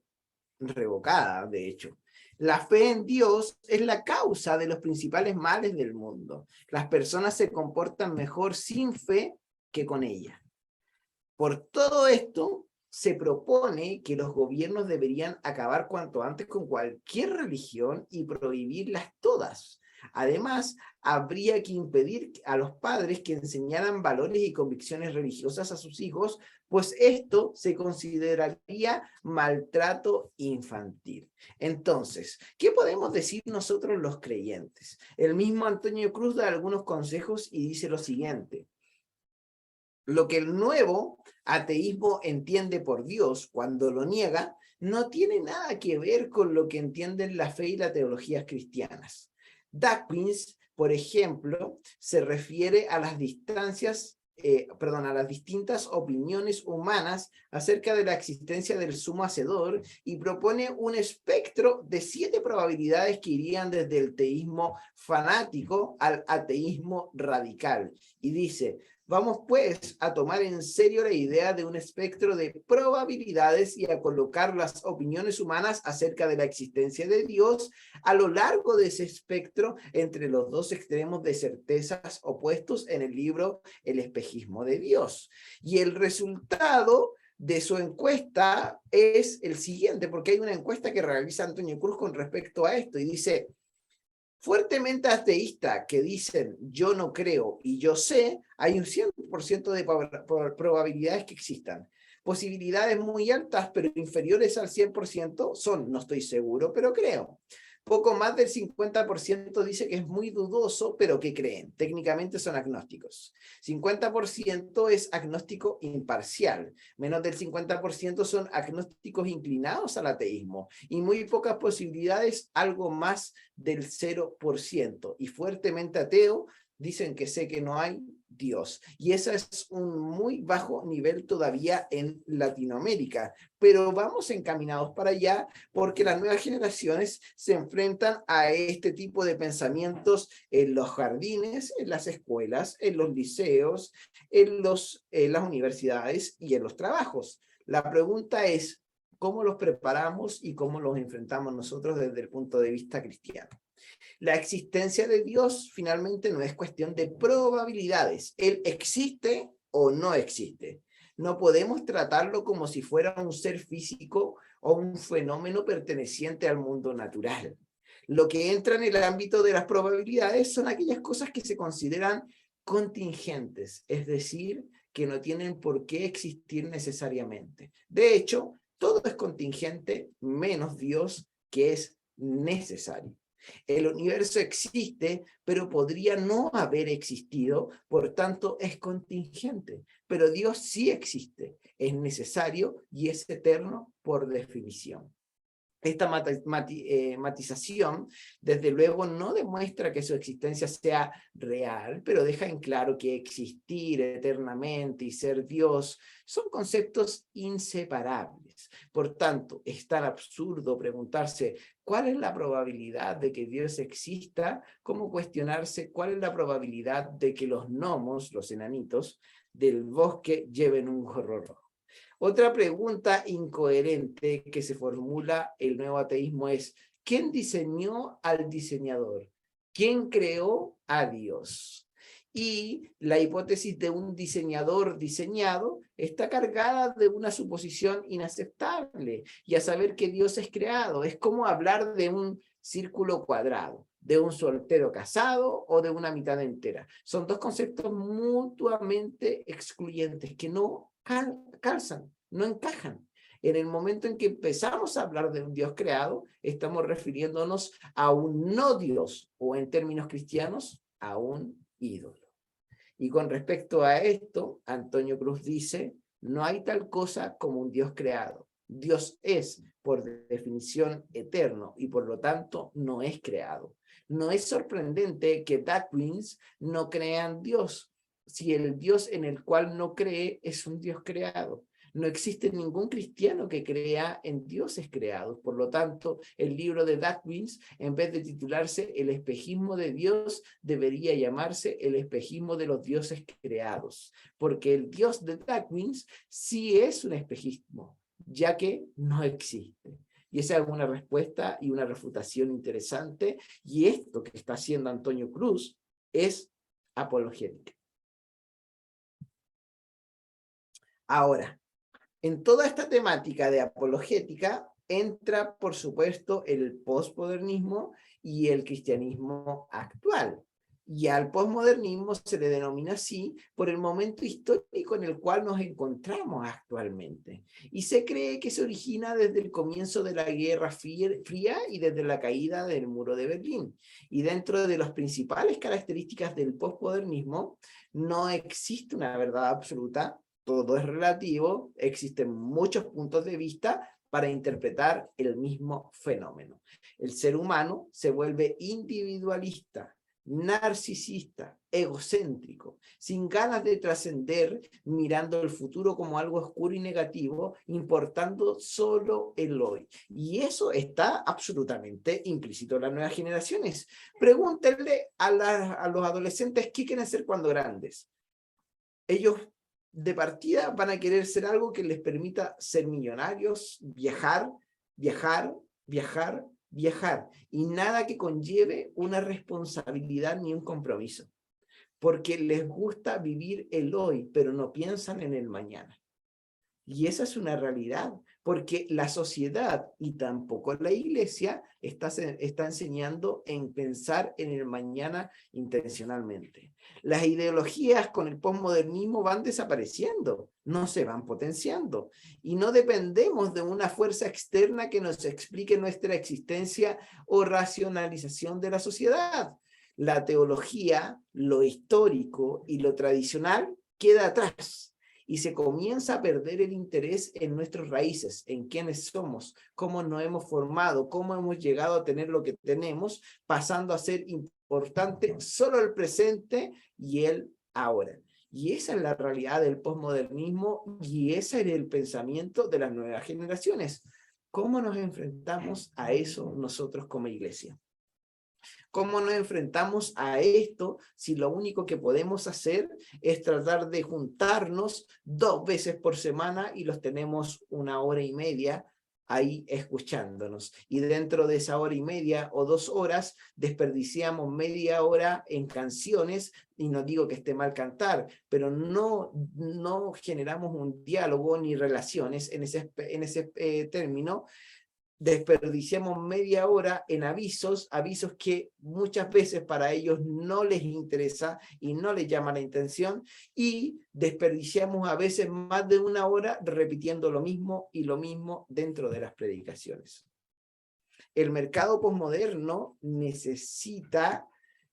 revocada, de hecho. La fe en Dios es la causa de los principales males del mundo. Las personas se comportan mejor sin fe que con ella. Por todo esto, se propone que los gobiernos deberían acabar cuanto antes con cualquier religión y prohibirlas todas. Además, habría que impedir a los padres que enseñaran valores y convicciones religiosas a sus hijos, pues esto se consideraría maltrato infantil. Entonces, ¿qué podemos decir nosotros los creyentes? El mismo Antonio Cruz da algunos consejos y dice lo siguiente. Lo que el nuevo ateísmo entiende por Dios cuando lo niega, no tiene nada que ver con lo que entienden la fe y las teologías cristianas. Dawkins, por ejemplo, se refiere a las a las distintas opiniones humanas acerca de la existencia del sumo hacedor y propone un espectro de 7 probabilidades que irían desde el teísmo fanático al ateísmo radical. Y dice, vamos pues a tomar en serio la idea de un espectro de probabilidades y a colocar las opiniones humanas acerca de la existencia de Dios a lo largo de ese espectro entre los dos extremos de certezas opuestos en el libro El espejismo de Dios. Y el resultado de su encuesta es el siguiente, porque hay una encuesta que realiza Antonio Cruz con respecto a esto y dice, fuertemente ateísta que dicen yo no creo y yo sé, hay un 100% de probabilidades que existan. Posibilidades muy altas, pero inferiores al 100% son no estoy seguro, pero creo. Poco más del 50% dice que es muy dudoso, pero que creen. Técnicamente son agnósticos. 50% es agnóstico imparcial. Menos del 50% son agnósticos inclinados al ateísmo. Y muy pocas posibilidades, algo más del 0%. Y fuertemente ateo, dicen que sé que no hay Dios. Y ese es un muy bajo nivel todavía en Latinoamérica. Pero vamos encaminados para allá porque las nuevas generaciones se enfrentan a este tipo de pensamientos en los jardines, en las escuelas, en los liceos, en las universidades y en los trabajos. La pregunta es, ¿cómo los preparamos y cómo los enfrentamos nosotros desde el punto de vista cristiano? La existencia de Dios finalmente no es cuestión de probabilidades. Él existe o no existe. No podemos tratarlo como si fuera un ser físico o un fenómeno perteneciente al mundo natural. Lo que entra en el ámbito de las probabilidades son aquellas cosas que se consideran contingentes, es decir, que no tienen por qué existir necesariamente. De hecho, todo es contingente menos Dios, que es necesario. El universo existe, pero podría no haber existido, por tanto es contingente. Pero Dios sí existe, es necesario y es eterno por definición. Esta matización, desde luego, no demuestra que su existencia sea real, pero deja en claro que existir eternamente y ser Dios son conceptos inseparables. Por tanto, es tan absurdo preguntarse cuál es la probabilidad de que Dios exista, como cuestionarse cuál es la probabilidad de que los gnomos, los enanitos, del bosque lleven un gorro rojo. Otra pregunta incoherente que se formula el nuevo ateísmo es: ¿quién diseñó al diseñador? ¿Quién creó a Dios? Y la hipótesis de un diseñador diseñado está cargada de una suposición inaceptable, y a saber que Dios es creado. Es como hablar de un círculo cuadrado, de un soltero casado o de una mitad entera. Son dos conceptos mutuamente excluyentes que no calzan, no encajan. En el momento en que empezamos a hablar de un Dios creado, estamos refiriéndonos a un no Dios, o en términos cristianos, a un ídolo. Y con respecto a esto, Antonio Cruz dice: no hay tal cosa como un Dios creado. Dios es, por definición, eterno y por lo tanto no es creado. No es sorprendente que Darwins no crean Dios, si el Dios en el cual no cree es un Dios creado. No existe ningún cristiano que crea en dioses creados. Por lo tanto, el libro de Darwins, en vez de titularse El espejismo de Dios, debería llamarse El espejismo de los dioses creados, porque el Dios de Darwins sí es un espejismo, ya que no existe. Y esa es una respuesta y una refutación interesante, y esto que está haciendo Antonio Cruz es apologética. Ahora, en toda esta temática de apologética entra, por supuesto, el posmodernismo y el cristianismo actual. Y al posmodernismo se le denomina así por el momento histórico en el cual nos encontramos actualmente. Y se cree que se origina desde el comienzo de la Guerra Fría y desde la caída del muro de Berlín. Y dentro de las principales características del posmodernismo, no existe una verdad absoluta. Todo es relativo, existen muchos puntos de vista para interpretar el mismo fenómeno. El ser humano se vuelve individualista, narcisista, egocéntrico, sin ganas de trascender, mirando el futuro como algo oscuro y negativo, importando solo el hoy. Y eso está absolutamente implícito en las nuevas generaciones. Pregúntenle a los adolescentes qué quieren ser cuando grandes. Ellos de partida van a querer ser algo que les permita ser millonarios, viajar, viajar, viajar, viajar, y nada que conlleve una responsabilidad ni un compromiso, porque les gusta vivir el hoy, pero no piensan en el mañana. Y esa es una realidad, porque la sociedad y tampoco la iglesia está enseñando en pensar en el mañana intencionalmente. Las ideologías con el posmodernismo van desapareciendo, no se van potenciando, y no dependemos de una fuerza externa que nos explique nuestra existencia o racionalización de la sociedad. La teología, lo histórico y lo tradicional queda atrás, y se comienza a perder el interés en nuestras raíces, en quiénes somos, cómo nos hemos formado, cómo hemos llegado a tener lo que tenemos, pasando a ser importante solo el presente y el ahora. Y esa es la realidad del posmodernismo, y ese es el pensamiento de las nuevas generaciones. ¿Cómo nos enfrentamos a eso nosotros como iglesia? ¿Cómo nos enfrentamos a esto si lo único que podemos hacer es tratar de juntarnos 2 veces por semana y los tenemos 1 hora y media ahí escuchándonos. Y dentro de esa hora y media o 2 horas, desperdiciamos media hora en canciones, y no digo que esté mal cantar, pero no generamos un diálogo ni relaciones en ese término. Desperdiciamos media hora en avisos que muchas veces para ellos no les interesa y no les llama la atención, y desperdiciamos a veces más de 1 hora repitiendo lo mismo y lo mismo dentro de las predicaciones. El mercado posmoderno necesita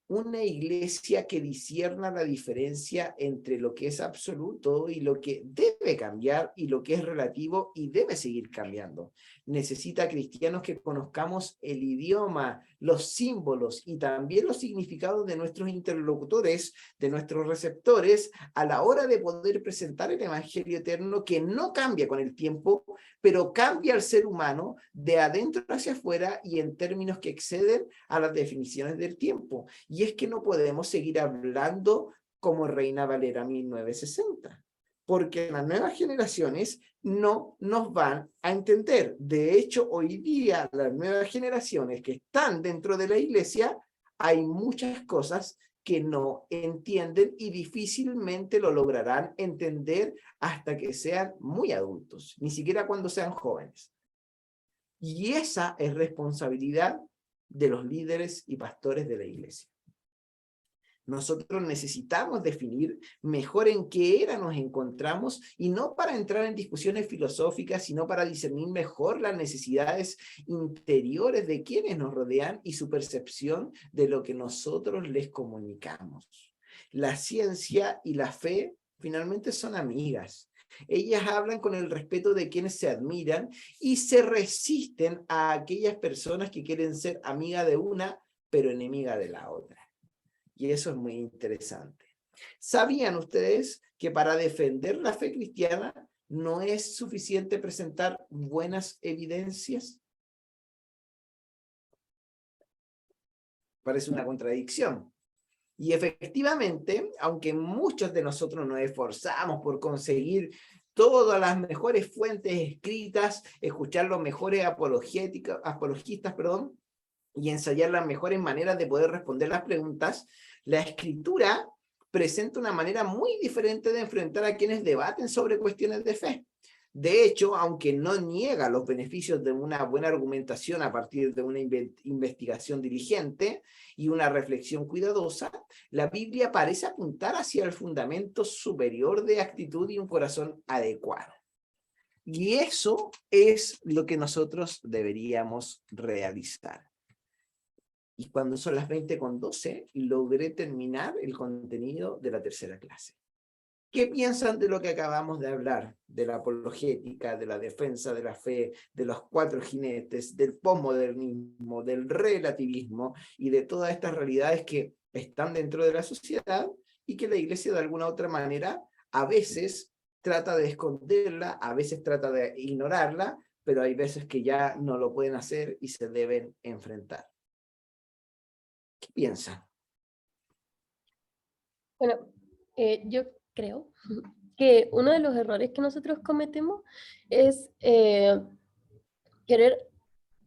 una iglesia que discierna la diferencia entre lo que es absoluto y lo que debe cambiar, y lo que es relativo y debe seguir cambiando. Necesita cristianos que conozcamos el idioma, los símbolos y también los significados de nuestros interlocutores, de nuestros receptores, a la hora de poder presentar el evangelio eterno, que no cambia con el tiempo, pero cambia al ser humano de adentro hacia afuera y en términos que exceden a las definiciones del tiempo. Y es que no podemos seguir hablando como Reina Valera 1960, porque las nuevas generaciones no nos van a entender. De hecho, hoy día las nuevas generaciones que están dentro de la iglesia, hay muchas cosas que no entienden y difícilmente lo lograrán entender hasta que sean muy adultos, ni siquiera cuando sean jóvenes. Y esa es responsabilidad de los líderes y pastores de la iglesia. Nosotros necesitamos definir mejor en qué era nos encontramos, y no para entrar en discusiones filosóficas, sino para discernir mejor las necesidades interiores de quienes nos rodean y su percepción de lo que nosotros les comunicamos. La ciencia y la fe finalmente son amigas. Ellas hablan con el respeto de quienes se admiran y se resisten a aquellas personas que quieren ser amiga de una, pero enemiga de la otra. Y eso es muy interesante. ¿Sabían ustedes que para defender la fe cristiana no es suficiente presentar buenas evidencias? Parece una contradicción. Y efectivamente, aunque muchos de nosotros nos esforzamos por conseguir todas las mejores fuentes escritas, escuchar los mejores apologistas, y ensayar las mejores maneras de poder responder las preguntas, la escritura presenta una manera muy diferente de enfrentar a quienes debaten sobre cuestiones de fe. De hecho, aunque no niega los beneficios de una buena argumentación a partir de una investigación diligente y una reflexión cuidadosa, la Biblia parece apuntar hacia el fundamento superior de actitud y un corazón adecuado. Y eso es lo que nosotros deberíamos realizar. Y cuando son las 20:12, logré terminar el contenido de la tercera clase. ¿Qué piensan de lo que acabamos de hablar? De la apologética, de la defensa de la fe, de los 4 jinetes, del posmodernismo, del relativismo y de todas estas realidades que están dentro de la sociedad y que la iglesia de alguna u otra manera a veces trata de esconderla, a veces trata de ignorarla, pero hay veces que ya no lo pueden hacer y se deben enfrentar? ¿Qué piensan? Bueno, yo creo que uno de los errores que nosotros cometemos es querer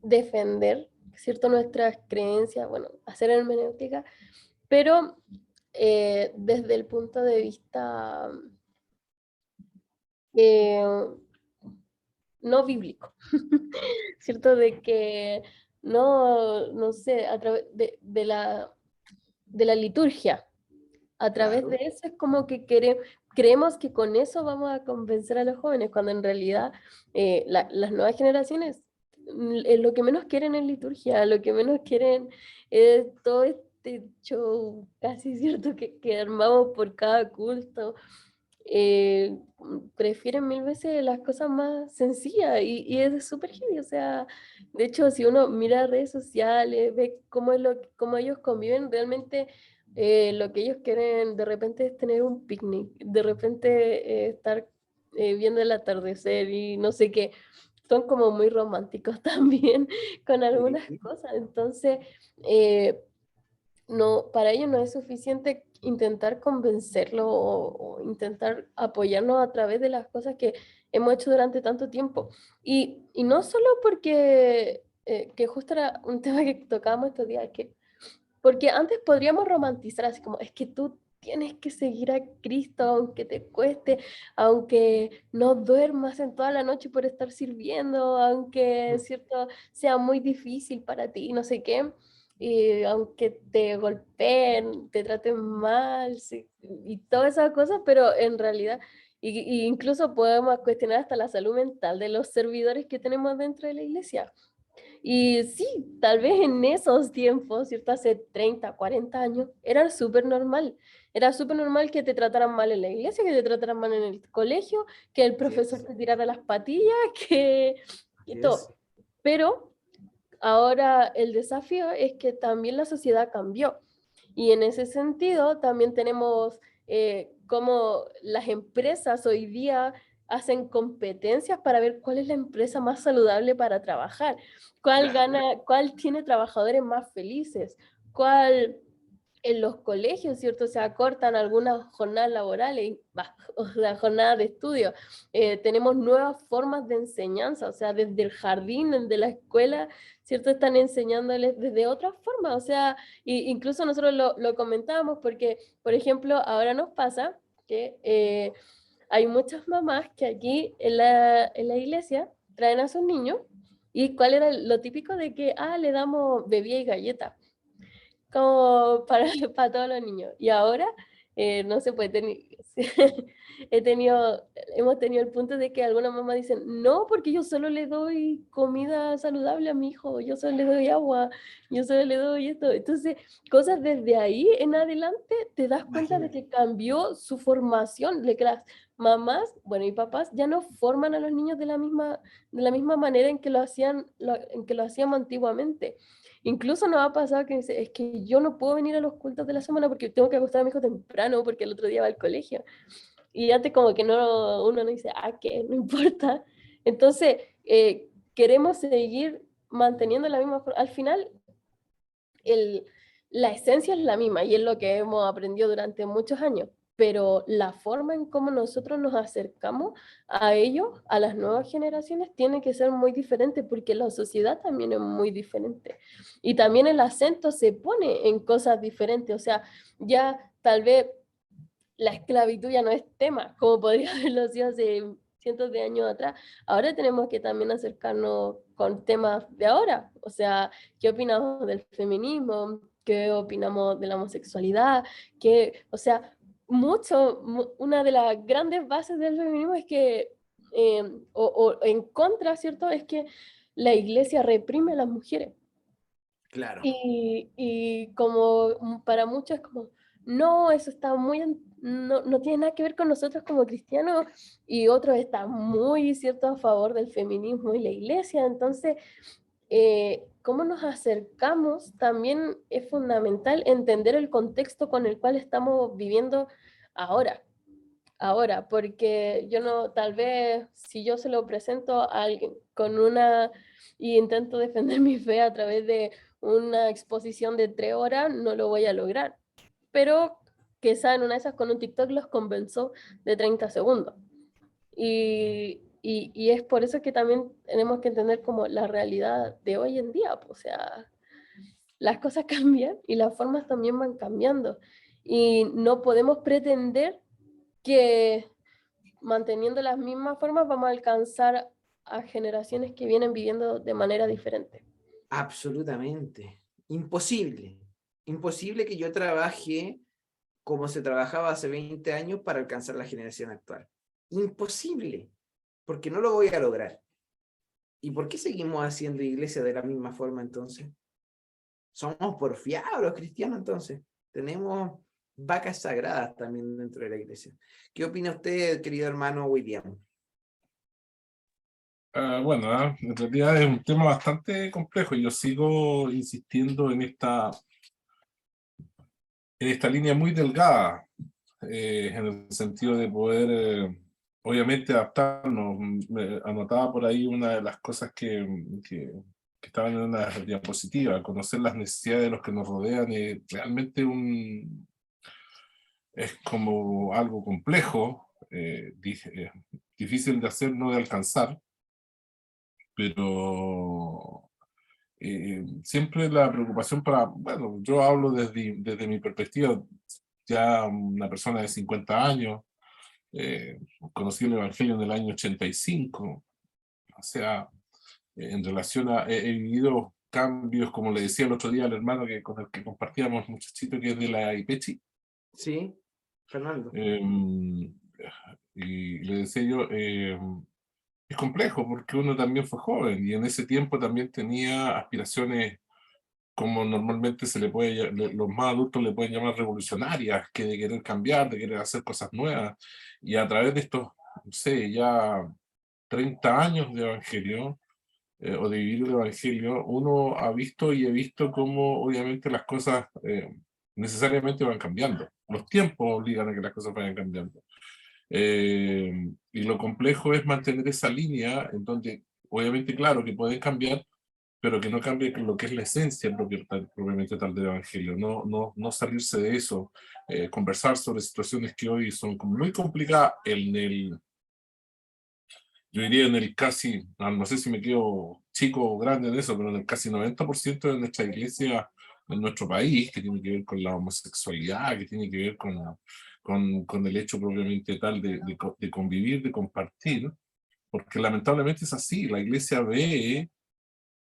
defender, ¿cierto?, nuestras creencias, bueno, hacer hermenéutica, pero desde el punto de vista no bíblico, ¿cierto? De que no sé, a través de la liturgia, a través Claro. de eso es como que creemos que con eso vamos a convencer a los jóvenes, cuando en realidad las nuevas generaciones lo que menos quieren es liturgia, lo que menos quieren es todo este show casi cierto que armamos por cada culto. Prefieren 1000 veces las cosas más sencillas y es súper heavy, o sea, de hecho si uno mira redes sociales, ve cómo ellos conviven, realmente lo que ellos quieren de repente es tener un picnic, de repente estar viendo el atardecer y no sé qué, son como muy románticos también con algunas Sí. cosas, entonces no, para ellos no es suficiente intentar convencerlo o intentar apoyarnos a través de las cosas que hemos hecho durante tanto tiempo. Y no solo porque, que justo era un tema que tocábamos estos días, que porque antes podríamos romantizar así como, es que tú tienes que seguir a Cristo aunque te cueste, aunque no duermas en toda la noche por estar sirviendo, aunque, cierto, sea muy difícil para ti, no sé qué, y aunque te golpeen, te traten mal, sí, y todas esas cosas, pero en realidad, y incluso podemos cuestionar hasta la salud mental de los servidores que tenemos dentro de la iglesia. Y sí, tal vez en esos tiempos, ¿cierto? Hace 30, 40 años, era súper normal. Era súper normal que te trataran mal en la iglesia, que te trataran mal en el colegio, que el Así profesor es, te tirara las patillas, que así es. todo. Pero ahora el desafío es que también la sociedad cambió. Y en ese sentido también tenemos cómo las empresas hoy día hacen competencias para ver cuál es la empresa más saludable para trabajar, cuál Claro. gana, cuál tiene trabajadores más felices, cuál en los colegios, ¿cierto? Se acortan algunas jornadas laborales, o sea, jornadas de estudio. Tenemos nuevas formas de enseñanza, o sea, desde el jardín, desde la escuela, ¿cierto? Están enseñándoles desde otras formas, o sea, incluso nosotros lo comentábamos porque, por ejemplo, ahora nos pasa que hay muchas mamás que aquí en la iglesia traen a sus niños y cuál era lo típico de que, le damos bebida y galleta como para, para todos los niños. Y ahora, no se puede tener, hemos tenido el punto de que algunas mamás dicen, no, porque yo solo le doy comida saludable a mi hijo, yo solo le doy agua, yo solo le doy esto. Entonces, cosas desde ahí en adelante te das cuenta de Imagínate. que cambió su formación, de que las mamás, bueno, y papás ya no forman a los niños de la misma manera en que en que lo hacíamos antiguamente. Incluso nos ha pasado que dice, es que yo no puedo venir a los cultos de la semana porque tengo que acostar a mi hijo temprano porque el otro día va al colegio. Y antes como que no, uno no dice, ¿qué? No importa. Entonces, queremos seguir manteniendo la misma forma. Al final, el, la esencia es la misma y es lo que hemos aprendido durante muchos años, pero la forma en cómo nosotros nos acercamos a ellos, a las nuevas generaciones, tiene que ser muy diferente porque la sociedad también es muy diferente. Y también el acento se pone en cosas diferentes, o sea, ya tal vez la esclavitud ya no es tema, como podría haberlo sido hace cientos de años atrás. Ahora tenemos que también acercarnos con temas de ahora, o sea, ¿qué opinamos del feminismo? ¿Qué opinamos de la homosexualidad? O sea, una de las grandes bases del feminismo es que, o en contra, ¿cierto? Es que la iglesia reprime a las mujeres. Claro. Y como para muchos es como, no, eso está no tiene nada que ver con nosotros como cristianos, y otros están muy, cierto, a favor del feminismo y la iglesia. Entonces, cómo nos acercamos también es fundamental entender el contexto con el cual estamos viviendo ahora. Ahora, porque yo no, tal vez si yo se lo presento a alguien y intento defender mi fe a través de una exposición de 3 horas, no lo voy a lograr. Pero quizá en una de esas con un TikTok los convenzo de 30 segundos. Y es por eso que también tenemos que entender como la realidad de hoy en día, pues, o sea, las cosas cambian y las formas también van cambiando. Y no podemos pretender que manteniendo las mismas formas vamos a alcanzar a generaciones que vienen viviendo de manera diferente. Absolutamente. Imposible. Imposible que yo trabaje como se trabajaba hace 20 años para alcanzar la generación actual. Imposible, porque no lo voy a lograr. ¿Y por qué seguimos haciendo iglesia de la misma forma entonces? Somos porfiados los cristianos entonces. Tenemos vacas sagradas también dentro de la iglesia. ¿Qué opina usted, querido hermano William? Bueno, en realidad es un tema bastante complejo y yo sigo insistiendo en esta línea muy delgada, en el sentido de poder, obviamente, adaptarnos. Anotaba por ahí una de las cosas que estaban en una diapositiva: conocer las necesidades de los que nos rodean, y realmente es como algo complejo, difícil de hacer, no de alcanzar, pero siempre la preocupación para, bueno, yo hablo desde mi perspectiva, ya una persona de 50 años, conocí el Evangelio en el año 85, o sea, en relación a, he vivido cambios, como le decía el otro día al hermano con el que compartíamos, muchachito que es de la IPECHI, Sí, Fernando. y le decía yo, es complejo porque uno también fue joven y en ese tiempo también tenía aspiraciones como normalmente se le puede, los más adultos le pueden llamar revolucionarias, que de querer cambiar, de querer hacer cosas nuevas, y a través de estos, no sé, ya 30 años de evangelio, o de vivir el evangelio, uno ha visto y he visto cómo obviamente las cosas necesariamente van cambiando. Los tiempos obligan a que las cosas vayan cambiando. Y lo complejo es mantener esa línea en donde, obviamente, claro, que pueden cambiar, pero que no cambie lo que es la esencia propiamente tal del Evangelio, no salirse de eso, conversar sobre situaciones que hoy son como muy complicadas yo diría en el casi, no sé si me quedo chico o grande en eso, pero en el casi 90% de nuestra iglesia, en nuestro país, que tiene que ver con la homosexualidad, que tiene que ver con el hecho propiamente tal de convivir, de compartir, porque lamentablemente es así, la iglesia ve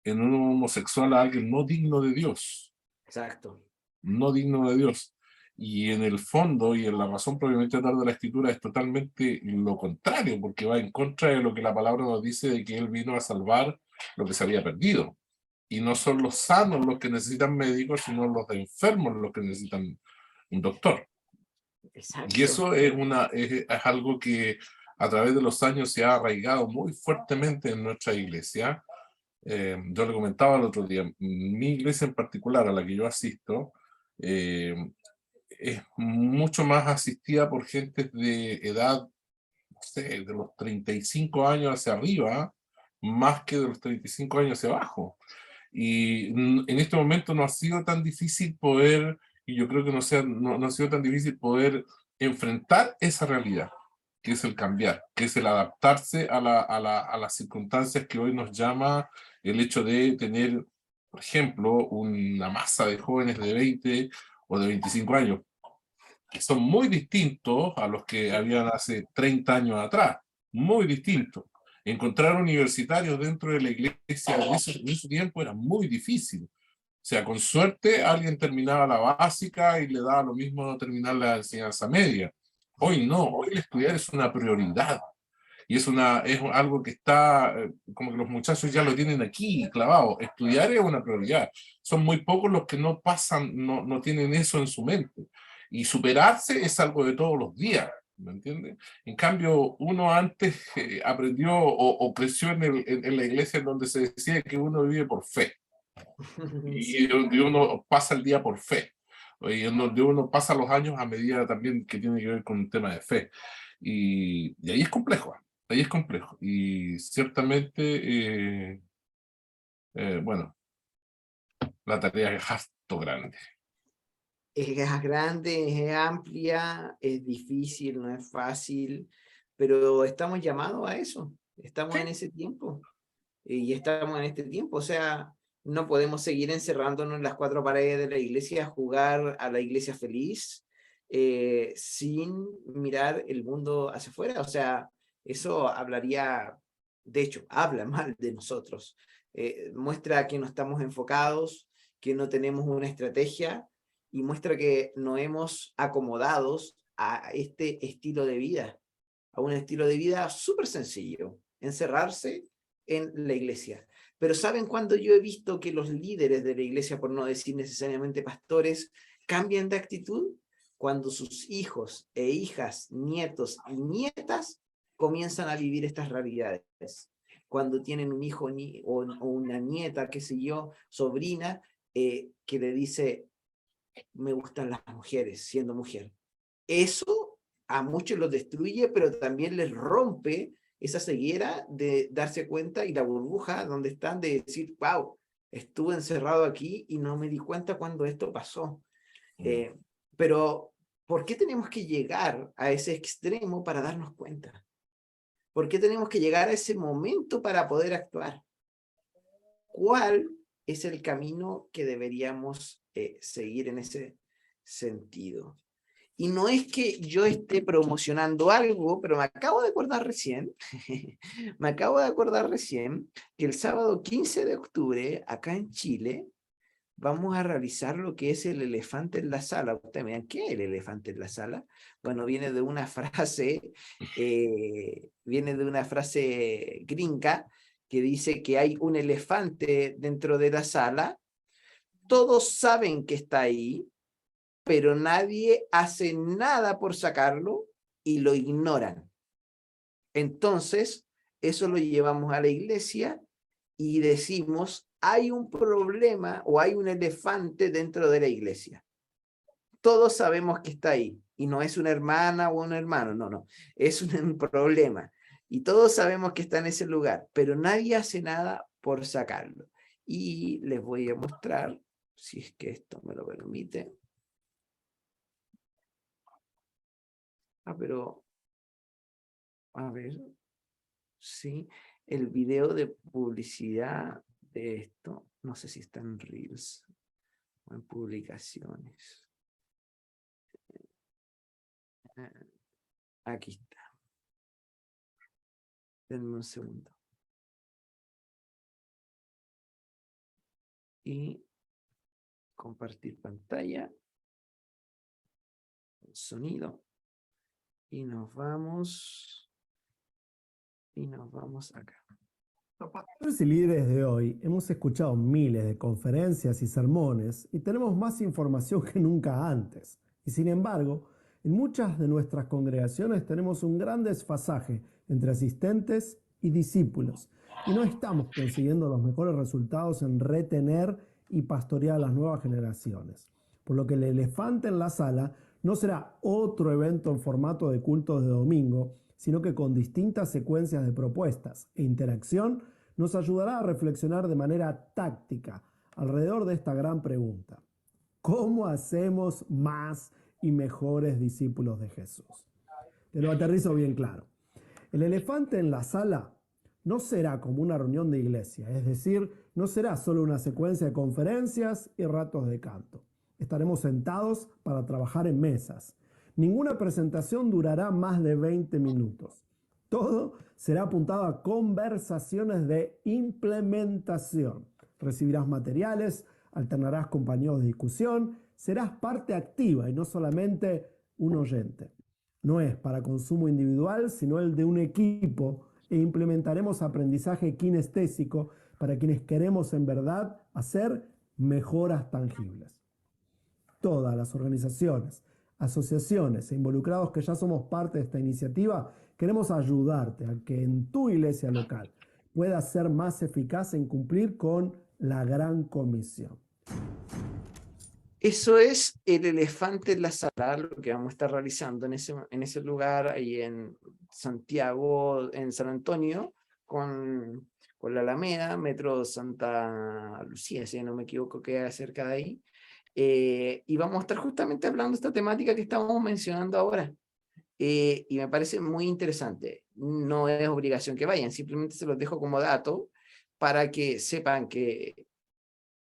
en un homosexual a alguien no digno de Dios, Exacto. no digno de Dios. Y en el fondo y en la razón propiamente tal de la Escritura es totalmente lo contrario, porque va en contra de lo que la palabra nos dice de que Él vino a salvar lo que se había perdido. Y no son los sanos los que necesitan médicos, sino los enfermos los que necesitan un doctor. Y Exacto. eso es algo que a través de los años se ha arraigado muy fuertemente en nuestra iglesia. Yo le comentaba el otro día, mi iglesia en particular, a la que yo asisto, eh, es mucho más asistida por gente de edad, no sé, de los 35 años hacia arriba, más que de los 35 años hacia abajo. Y en este momento no ha sido tan difícil poder, y yo creo que no ha sido tan difícil poder enfrentar esa realidad, que es el cambiar, que es el adaptarse a las circunstancias que hoy nos llama el hecho de tener, por ejemplo, una masa de jóvenes de 20 o de 25 años, que son muy distintos a los que habían hace 30 años atrás, muy distintos. Encontrar universitarios dentro de la iglesia en ese tiempo era muy difícil. O sea, con suerte alguien terminaba la básica y le daba lo mismo terminar la enseñanza media. Hoy no, hoy el estudiar es una prioridad. Y es algo que está, como que los muchachos ya lo tienen aquí clavado. Estudiar es una prioridad. Son muy pocos los que no pasan, no tienen eso en su mente. Y superarse es algo de todos los días, ¿me entiendes? En cambio, uno antes aprendió o creció en la iglesia en donde se decía que uno vive por fe. Y Sí. donde uno pasa el día por fe. Y en donde uno pasa los años a medida también que tiene que ver con un tema de fe. Y ahí es complejo. Ahí es complejo. Y ciertamente, bueno, la tarea es harto grande. Es grande, es amplia, es difícil, no es fácil, pero estamos llamados a eso. Estamos en ese tiempo. Y estamos en este tiempo. O sea, no podemos seguir encerrándonos en las cuatro paredes de la iglesia, jugar a la iglesia feliz, sin mirar el mundo hacia afuera. O sea, eso hablaría, de hecho, habla mal de nosotros. Muestra que no estamos enfocados, que no tenemos una estrategia y muestra que no hemos acomodados a este estilo de vida, a un estilo de vida súper sencillo, encerrarse en la iglesia. Pero ¿saben cuándo yo he visto que los líderes de la iglesia, por no decir necesariamente pastores, cambian de actitud? Cuando sus hijos e hijas, nietos y nietas comienzan a vivir estas realidades. Cuando tienen un hijo o una nieta, qué sé yo, sobrina, que le dice, me gustan las mujeres, siendo mujer. Eso a muchos los destruye, pero también les rompe esa ceguera de darse cuenta y la burbuja donde están de decir, wow, estuve encerrado aquí y no me di cuenta cuando esto pasó. Pero ¿Por qué tenemos que llegar a ese extremo para darnos cuenta? ¿Por qué tenemos que llegar a ese momento para poder actuar? ¿Cuál es el camino que deberíamos seguir en ese sentido? Y no es que yo esté promocionando algo, pero me acabo de acordar recién, me acabo de acordar recién que el sábado 15 de octubre, acá en Chile, vamos a realizar lo que es el elefante en la sala. Ustedes me dirán, ¿qué es el elefante en la sala? Bueno, viene de una frase gringa que dice que hay un elefante dentro de la sala, todos saben que está ahí, pero nadie hace nada por sacarlo y lo ignoran. Entonces, eso lo llevamos a la iglesia y decimos, hay un problema o hay un elefante dentro de la iglesia. Todos sabemos que está ahí y no es una hermana o un hermano, no, es un problema. Y todos sabemos que está en ese lugar, pero nadie hace nada por sacarlo. Y les voy a mostrar, si es que esto me lo permite. Pero, a ver, sí, el video de publicidad de esto, no sé si está en Reels o en publicaciones. Aquí está. Denme un segundo. Y compartir pantalla, sonido. Y nos vamos acá. Pastores y líderes de hoy hemos escuchado miles de conferencias y sermones y tenemos más información que nunca antes. Y sin embargo, en muchas de nuestras congregaciones tenemos un gran desfasaje entre asistentes y discípulos y no estamos consiguiendo los mejores resultados en retener y pastorear a las nuevas generaciones. Por lo que el elefante en la sala no será otro evento en formato de cultos de domingo, sino que con distintas secuencias de propuestas e interacción nos ayudará a reflexionar de manera táctica alrededor de esta gran pregunta: ¿cómo hacemos más y mejores discípulos de Jesús? Te lo aterrizo bien claro. El elefante en la sala no será como una reunión de iglesia, es decir, no será solo una secuencia de conferencias y ratos de canto. Estaremos sentados para trabajar en mesas. Ninguna presentación durará más de 20 minutos. Todo será apuntado a conversaciones de implementación. Recibirás materiales, alternarás compañeros de discusión, serás parte activa y no solamente un oyente. No es para consumo individual, sino el de un equipo, e implementaremos aprendizaje kinestésico para quienes queremos en verdad hacer mejoras tangibles. Todas las organizaciones, asociaciones e involucrados que ya somos parte de esta iniciativa, queremos ayudarte a que en tu iglesia local puedas ser más eficaz en cumplir con la gran comisión. Eso es el elefante en la sala, lo que vamos a estar realizando en ese lugar, ahí en Santiago, en San Antonio, con la Alameda, Metro Santa Lucía, si no me equivoco, queda cerca de ahí. Y vamos a estar justamente hablando de esta temática que estamos mencionando ahora. Y me parece muy interesante. No es obligación que vayan, simplemente se los dejo como dato para que sepan que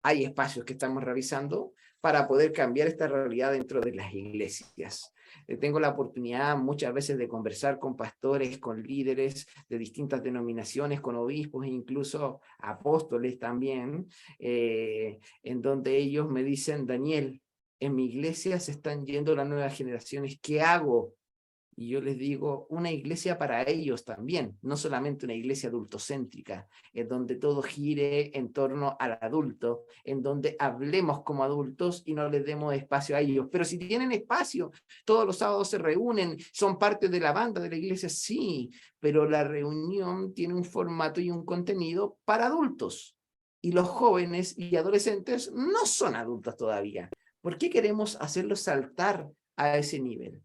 hay espacios que estamos realizando para poder cambiar esta realidad dentro de las iglesias. Tengo la oportunidad muchas veces de conversar con pastores, con líderes de distintas denominaciones, con obispos e incluso apóstoles también, en donde ellos me dicen: Daniel, en mi iglesia se están yendo las nuevas generaciones, ¿qué hago? Y yo les digo, una iglesia para ellos también, no solamente una iglesia adultocéntrica, en donde todo gire en torno al adulto, en donde hablemos como adultos y no les demos espacio a ellos. Pero si tienen espacio, todos los sábados se reúnen, son parte de la banda de la iglesia, sí, pero la reunión tiene un formato y un contenido para adultos. Y los jóvenes y adolescentes no son adultos todavía. ¿Por qué queremos hacerlos saltar a ese nivel?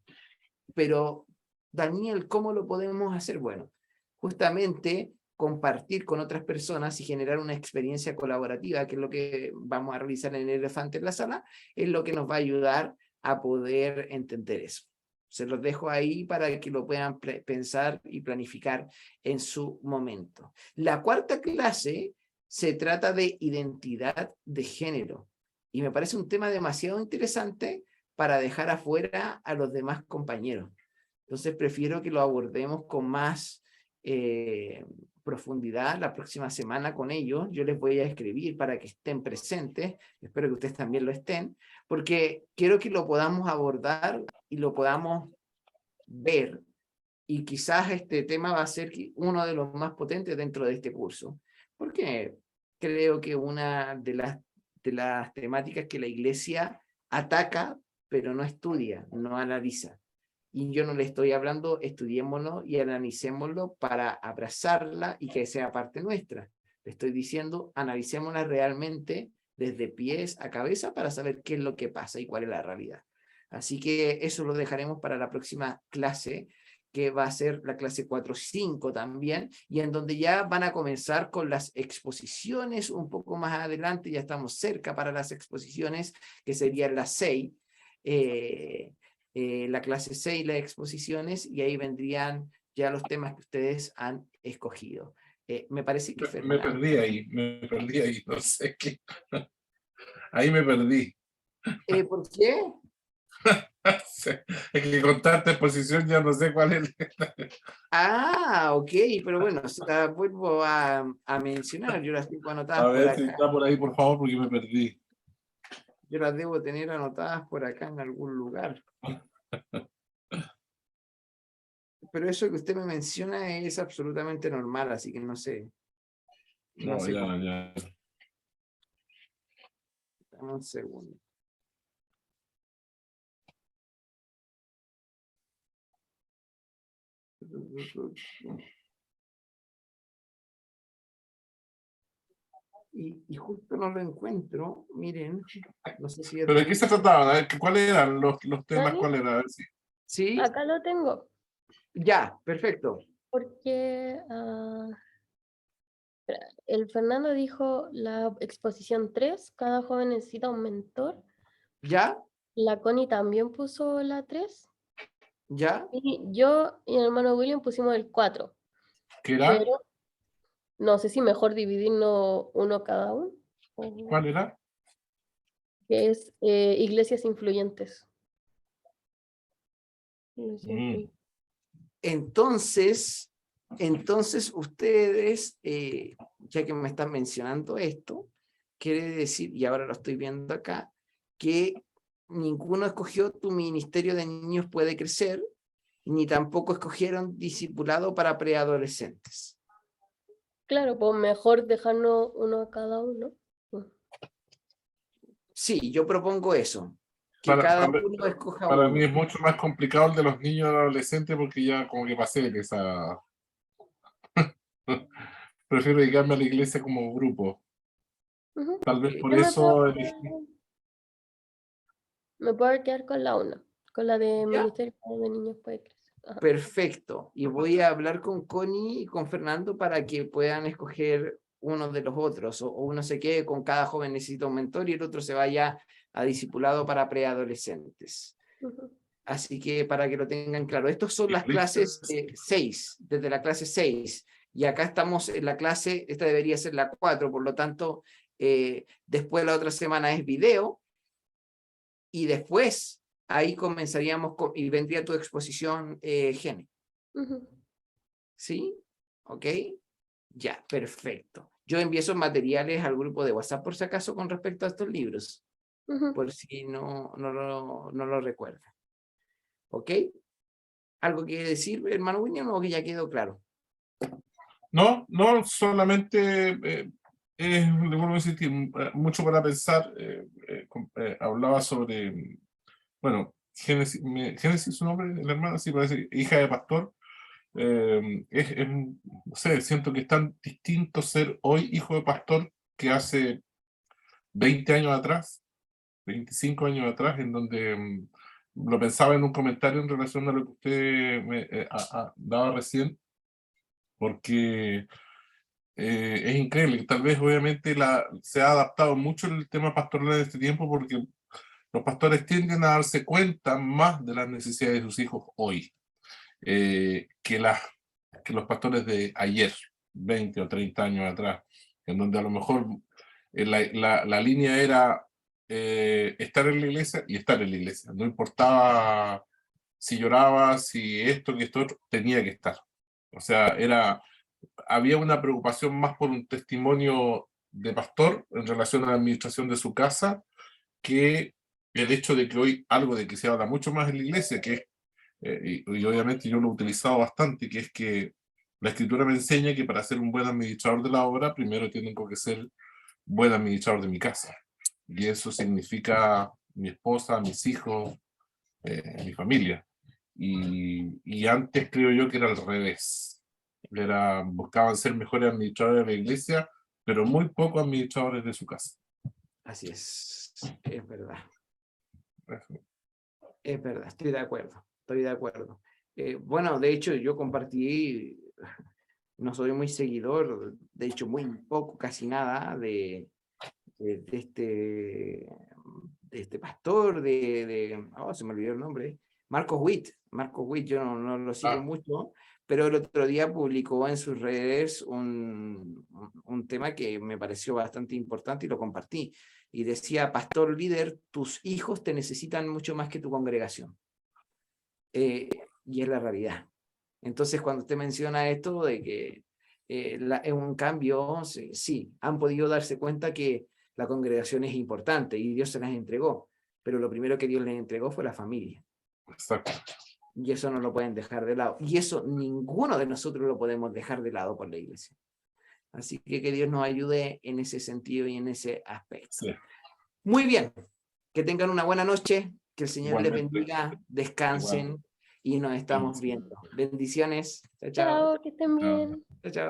Pero, Daniel, ¿cómo lo podemos hacer? Bueno, justamente compartir con otras personas y generar una experiencia colaborativa, que es lo que vamos a realizar en el Elefante en la Sala, es lo que nos va a ayudar a poder entender eso. Se los dejo ahí para que lo puedan pensar y planificar en su momento. La cuarta clase se trata de identidad de género y me parece un tema demasiado interesante para dejar afuera a los demás compañeros. Entonces prefiero que lo abordemos con más profundidad la próxima semana con ellos. Yo les voy a escribir para que estén presentes, espero que ustedes también lo estén, porque quiero que lo podamos abordar y lo podamos ver, y quizás este tema va a ser uno de los más potentes dentro de este curso, porque creo que una de las temáticas que la iglesia ataca, pero no estudia, no analiza. Y yo no le estoy hablando, estudiémoslo y analicémoslo para abrazarla y que sea parte nuestra. Le estoy diciendo, analicémosla realmente desde pies a cabeza para saber qué es lo que pasa y cuál es la realidad. Así que eso lo dejaremos para la próxima clase, que va a ser la clase 4-5 también, y en donde ya van a comenzar con las exposiciones un poco más adelante, ya estamos cerca para las exposiciones, que serían las 6. La clase 6, las exposiciones, y ahí vendrían ya los temas que ustedes han escogido. Me parece que Me perdí ahí, no sé qué. Ahí me perdí. ¿Por qué? Es que con tanta exposición ya no sé cuál es. Ah, ok, pero bueno, se la vuelvo a mencionar, yo las tengo A anotadas por ver si acá. está por ahí, por favor, porque me perdí. Yo las debo tener anotadas por acá en algún lugar. Pero eso que usted me menciona es absolutamente normal, así que no sé. No No, sé cómo. ya. Dame un segundo. Y justo no lo encuentro. Miren, no sé si es ¿Pero de de qué se mí. trataba? A ver, ¿cuáles eran los temas? ¿Dani? ¿Cuáles eran? A ver si. ¿Sí? Acá lo tengo, Ya, perfecto. porque espera, el Fernando dijo la exposición 3, cada joven necesita un mentor. ¿Ya? La Connie también puso la 3. ¿Ya? Y yo y el hermano William pusimos el 4. ¿Qué era? Pero no sé si mejor dividirnos uno cada uno. ¿Cuál era? Que es iglesias influyentes. Mm. Entonces ustedes, ya que me están mencionando esto, quiere decir, y ahora lo estoy viendo acá, que ninguno escogió tu ministerio de niños puede crecer, ni tampoco escogieron discipulado para preadolescentes. Claro, pues mejor dejarnos uno a cada uno. Sí, yo propongo eso, que Para, cada para, uno escoja para mí uno. es mucho más complicado el de los niños y adolescentes porque ya como que pasé de esa. Prefiero dedicarme a la iglesia como grupo. Ujú. Tal vez Ok, por Yo eso elegí. me puedo quedar con la 1, con la de ya, Ministerio de Niños puede crecer. Ajá. perfecto. Y voy a hablar con Connie y con Fernando para que puedan escoger uno de los otros, o uno se quede con cada joven necesita un mentor y el otro se vaya a discipulado para preadolescentes. Ujú. Así que para que lo tengan claro, estas son las clases 6, desde la clase 6. Y acá estamos en la clase, esta debería ser la 4, por lo tanto, después la otra semana es video, y después ahí comenzaríamos y vendría tu exposición Gene. Ujú. ¿Sí? ¿Ok? Ya, perfecto. Yo envío esos materiales al grupo de WhatsApp por si acaso con respecto a estos libros, Ujú. por si no lo recuerdan. ¿Ok? ¿Algo que decir, hermano William, o que ya quedó claro? No, solamente le vuelvo a insistir, mucho para pensar. Hablaba sobre, bueno, Génesis, su nombre, la hermana, sí, parece, hija de pastor. No sé, siento que es tan distinto ser hoy hijo de pastor que hace 20 años atrás, 25 años atrás, en donde lo pensaba en un comentario en relación a lo que usted me daba recién, porque es increíble, que tal vez obviamente se ha adaptado mucho el tema pastoral en este tiempo, porque los pastores tienden a darse cuenta más de las necesidades de sus hijos hoy que los pastores de ayer, 20 o 30 años atrás, en donde a lo mejor la línea era estar en la iglesia y estar en la iglesia. No importaba si lloraba, si esto, que esto otro, tenía que estar. O sea, había una preocupación más por un testimonio de pastor en relación a la administración de su casa, que el hecho de que hoy algo de que se habla mucho más en la iglesia, que es, y obviamente yo lo he utilizado bastante, que es que la Escritura me enseña que para ser un buen administrador de la obra, primero tengo que ser buen administrador de mi casa. Y eso significa mi esposa, mis hijos, mi familia. Y antes creo yo que era al revés. Buscaban ser mejores administradores de la iglesia, pero muy pocos administradores de su casa. Así es verdad. Es verdad, estoy de acuerdo. Bueno, de hecho, yo compartí, no soy muy seguidor, de hecho, muy poco, casi nada, de este pastor, se me olvidó el nombre, Marcos Witt. Marcos Witt, yo no lo sigo mucho, pero el otro día publicó en sus redes un tema que me pareció bastante importante y lo compartí. Y decía: pastor líder, tus hijos te necesitan mucho más que tu congregación. Y es la realidad. Entonces, cuando usted menciona esto de que es un cambio, sí, han podido darse cuenta que la congregación es importante y Dios se las entregó, pero lo primero que Dios les entregó fue la familia. Exacto. Y eso no lo pueden dejar de lado. Y eso ninguno de nosotros lo podemos dejar de lado por la iglesia. Así que Dios nos ayude en ese sentido y en ese aspecto. Sí. Muy bien. Que tengan una buena noche. Que el Señor les Igualmente. bendiga. Descansen. Y nos estamos viendo. Bendiciones. Chao, chao. Chao, que estén bien. Chao, chao.